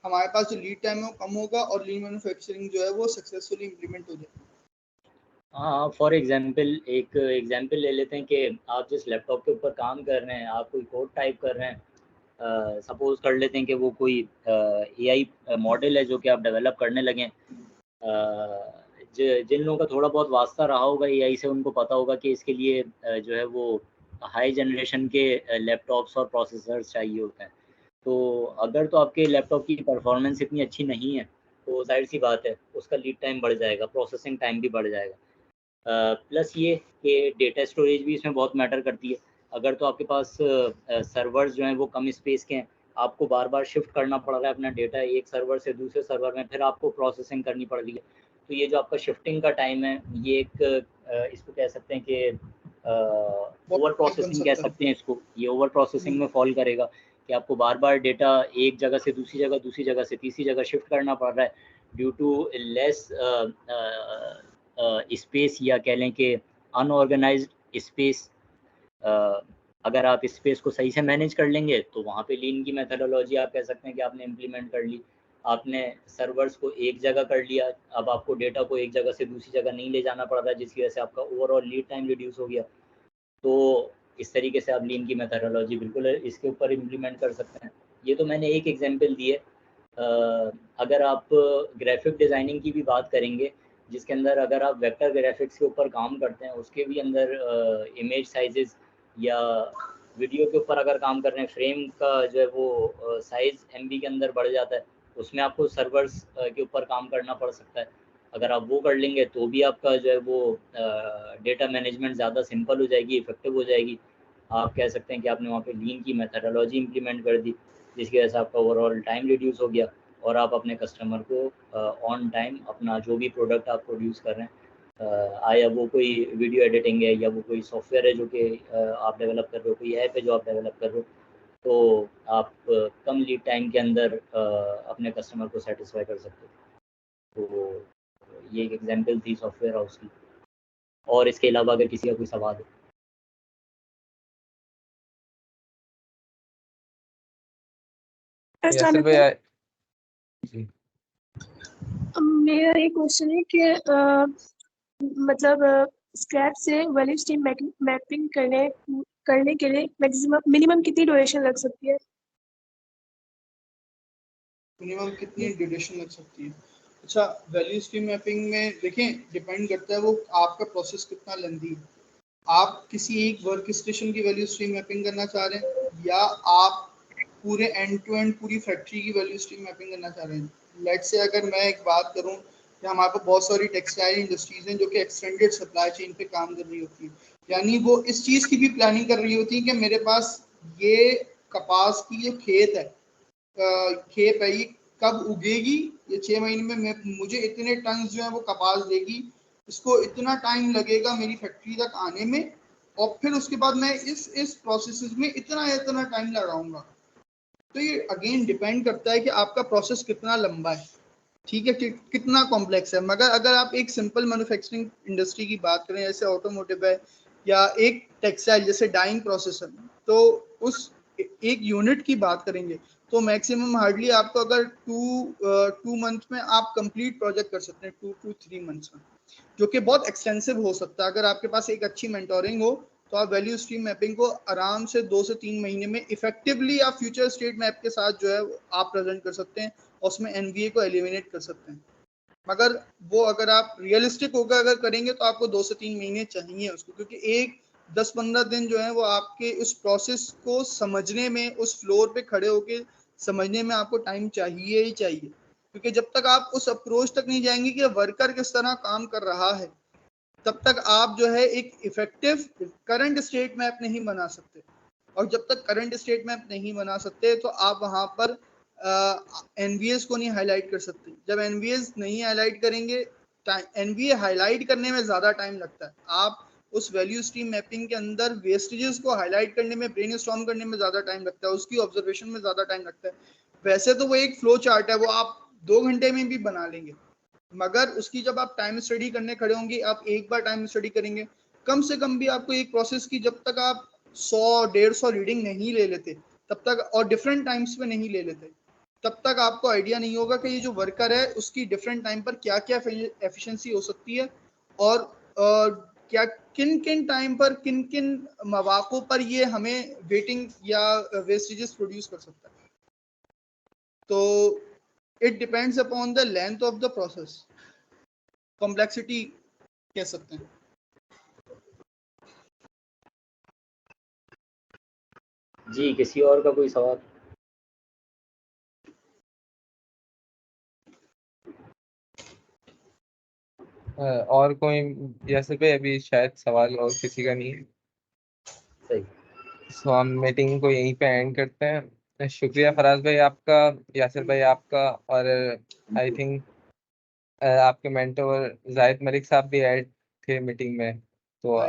हमारे पास जो लीड टाइम है वो कम होगा और लीन मैन्युफैक्चरिंग जो है वो सक्सेसफुली इम्प्लीमेंट हो जाएगी। हाँ, फॉर एग्जांपल एक एग्जांपल ले लेते हैं कि आप जिस लैपटॉप के ऊपर काम कर रहे हैं, आप कोई कोड टाइप कर रहे हैं, सपोज कर लेते हैं कि वो कोई एआई मॉडल है जो कि आप डेवलप करने लगे। जिन लोगों का थोड़ा बहुत वास्ता रहा होगा एआई से, उनको पता होगा कि इसके लिए जो है वो हाई जनरेशन के लैपटॉप्स और प्रोसेसर्स चाहिए होते हैं। तो अगर तो आपके लैपटॉप की परफॉर्मेंस इतनी अच्छी नहीं है तो जाहिर सी बात है उसका लीड टाइम बढ़ जाएगा, प्रोसेसिंग टाइम भी बढ़ जाएगा। प्लस ये कि डेटा स्टोरेज भी इसमें बहुत मैटर करती है। अगर तो आपके पास सर्वर्स जो हैं वो कम स्पेस के हैं, आपको बार बार शिफ्ट करना पड़ रहा है अपना डेटा एक सर्वर से दूसरे सर्वर में, फिर आपको प्रोसेसिंग करनी पड़ रही है, तो ये जो आपका शिफ्टिंग का टाइम है ये एक इसको कह सकते हैं कि ओवर प्रोसेसिंग कह सकते हैं इसको, ये ओवर प्रोसेसिंग में फॉल करेगा कि आपको बार बार डेटा एक जगह से दूसरी जगह, दूसरी जगह से तीसरी जगह शिफ्ट करना पड़ रहा है ड्यू टू लेस स्पेस, या कह लें कि अनऑर्गेनाइज्ड स्पेस। अगर आप स्पेस को सही से मैनेज कर लेंगे तो वहाँ पे लीन की मेथोडोलॉजी आप कह सकते हैं कि आपने इम्प्लीमेंट कर ली। आपने सर्वर्स को एक जगह कर लिया, अब आपको डेटा को एक जगह से दूसरी जगह नहीं ले जाना पड़ रहा है, जिसकी वजह से आपका ओवरऑल लीड टाइम रिड्यूस हो गया। तो इस तरीके से आप लीन की मेथोडोलॉजी बिल्कुल इसके ऊपर इम्प्लीमेंट कर सकते हैं। ये तो मैंने एक एग्जांपल दी है। अगर आप ग्राफिक डिज़ाइनिंग की भी बात करेंगे, जिसके अंदर अगर आप वेक्टर ग्राफिक्स के ऊपर काम करते हैं, उसके भी अंदर इमेज साइजेस या वीडियो के ऊपर अगर काम कर रहे हैं, फ्रेम का जो है वो साइज़ एमबी के अंदर बढ़ जाता है, उसमें आपको सर्वर्स के ऊपर काम करना पड़ सकता है। अगर आप वो कर लेंगे तो भी आपका जो है वो डेटा मैनेजमेंट ज़्यादा सिंपल हो जाएगी, इफेक्टिव हो जाएगी। आप कह सकते हैं कि आपने वहाँ पे लीन की मेथोडोलॉजी इम्प्लीमेंट कर दी, जिसकी वजह से आपका ओवरऑल टाइम रिड्यूस हो गया और आप अपने कस्टमर को ऑन टाइम अपना जो भी प्रोडक्ट आप प्रोड्यूस कर रहे हैं, आया वो कोई वीडियो एडिटिंग है या वो कोई सॉफ्टवेयर है जो कि आप डेवलप कर रहे हो, कोई ऐप है जो आप डेवलप कर रहे हो, तो आप कम लीड टाइम के अंदर अपने कस्टमर को सेटिस्फाई कर सकते हो। तो ये एक एग्जांपल थी सॉफ्टवेयर हाउस की। और इसके अलावा अगर किसी का कोई सवाल है। यासिर भाई जी। मेरा एक क्वेश्चन है कि मतलब स्क्रैच से वैल्यू स्ट्रीम मैपिंग करने के लिए मैक्सिमम मिनिमम कितनी ड्यूरेशन लग सकती है? मिनिमम कितनी ड्यूरेशन लग सकती है? अच्छा, वैल्यू स्ट्रीम मैपिंग में देखें, डिपेंड करता है वो आपका प्रोसेस कितना लेंथी है। आप किसी एक वर्क स्टेशन की वैल्यू स्ट्रीम मैपिंग करना चाह रहे हैं या आप पूरे एंड टू एंड पूरी फैक्ट्री की वैल्यू स्ट्रीम मैपिंग करना चाह रहे हैं? लेट से अगर मैं एक बात करूं कि हमारे पास बहुत सारी टेक्सटाइल इंडस्ट्रीज हैं जो कि एक्सटेंडेड सप्लाई चेन पे काम कर रही होती है, यानी वो इस चीज़ की भी प्लानिंग कर रही होती है कि मेरे पास ये कपास की ये खेत है, खेप है, ये कब उगेगी, ये 6 महीने में मुझे इतने टन जो है वो कपास देगी, इसको इतना टाइम लगेगा मेरी फैक्ट्री तक आने में, और फिर उसके बाद मैं इस प्रोसेस में इतना टाइम लगाऊंगा। तो ये अगेन डिपेंड करता है कि आपका प्रोसेस कितना लंबा है, ठीक है, कि कितना कॉम्प्लेक्स है। मगर अगर आप एक सिंपल मैन्युफैक्चरिंग इंडस्ट्री की बात करें, जैसे ऑटोमोटिव है या एक टेक्सटाइल जैसे डाइंग प्रोसेस है, तो उस एक यूनिट की बात करेंगे तो मैक्सिमम हार्डली आपको अगर टू मंथ में आप कंप्लीट प्रोजेक्ट कर सकते हैं, 2 to 3 मंथ्स में, जो कि बहुत एक्सटेंसिव हो सकता है। अगर आपके पास एक अच्छी मेंटोरिंग हो तो आप वैल्यू स्ट्रीम मैपिंग को आराम से 2 से 3 महीने में इफेक्टिवली आप फ्यूचर स्टेट मैप के साथ जो है आप प्रेजेंट कर सकते हैं और उसमें एनवीए को एलिमिनेट कर सकते हैं। मगर वो अगर आप रियलिस्टिक होकर अगर करेंगे तो आपको 2 से 3 महीने चाहिए उसको, क्योंकि एक 10-15 दिन जो है वो आपके उस प्रोसेस को समझने में, उस फ्लोर पे खड़े होके समझने में आपको टाइम चाहिए ही चाहिए। क्योंकि जब तक आप उस अप्रोच तक नहीं जाएंगे कि वर्कर किस तरह काम कर रहा है, तब तक आप जो है एक इफेक्टिव करंट स्टेट मैप नहीं बना सकते, और जब तक करंट स्टेट मैप नहीं बना सकते तो आप वहां पर एनवीएस को नहीं हाईलाइट कर सकते। जब एनवीएस नहीं हाईलाइट करेंगे, एनवीए हाईलाइट करने में ज़्यादा टाइम लगता है। आप उस वैल्यू स्ट्रीम मैपिंग के अंदर वेस्टेजेस को हाईलाइट करने में, ब्रेनस्टॉर्म करने में ज़्यादा टाइम लगता है, उसकी ऑब्जर्वेशन में ज़्यादा टाइम लगता है। वैसे तो वो एक फ्लो चार्ट है, वो आप 2 घंटे में भी बना लेंगे, मगर उसकी जब आप टाइम स्टडी करने खड़े होंगे, आप एक बार टाइम स्टडी करेंगे, कम से कम भी आपको एक प्रोसेस की जब तक आप 100-150 रीडिंग नहीं ले लेते तब तक, और डिफरेंट टाइम्स पे नहीं ले लेते, तब तक आपको आइडिया नहीं होगा कि ये जो वर्कर है उसकी डिफरेंट टाइम पर क्या क्या एफिशिएंसी हो सकती है, और क्या किन किन टाइम पर किन किन मौक़ों पर ये हमें वेटिंग या वेस्टेजेस प्रोड्यूस कर सकता है। तो it depends upon the length of the process, complexity कह सकते हैं। जी, किसी और का कोई सवाल? और कोई जैसे पे अभी शायद सवाल और किसी का नहीं है, सही। तो हम मीटिंग को यहीं पे एंड करते हैं। शुक्रिया फराज भाई आपका, यासिर भाई आपका, और आई थिंक आपके मेंटर जाहिद मलिक साहब भी ऐड थे मीटिंग में, तो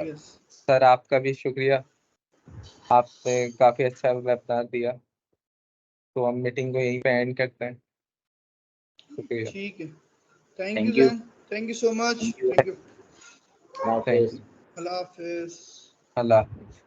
सर आपका भी शुक्रिया, आपने काफ़ी अच्छा वेबिनार दिया। तो हम मीटिंग को यहीं पे एंड करते हैं। शुक्रिया। ठीक है, thank you Jain, thank you so much, thank you. Allah हाफ़िज़। अल्लाह हाफिज़। अल्लाह हाफिज़।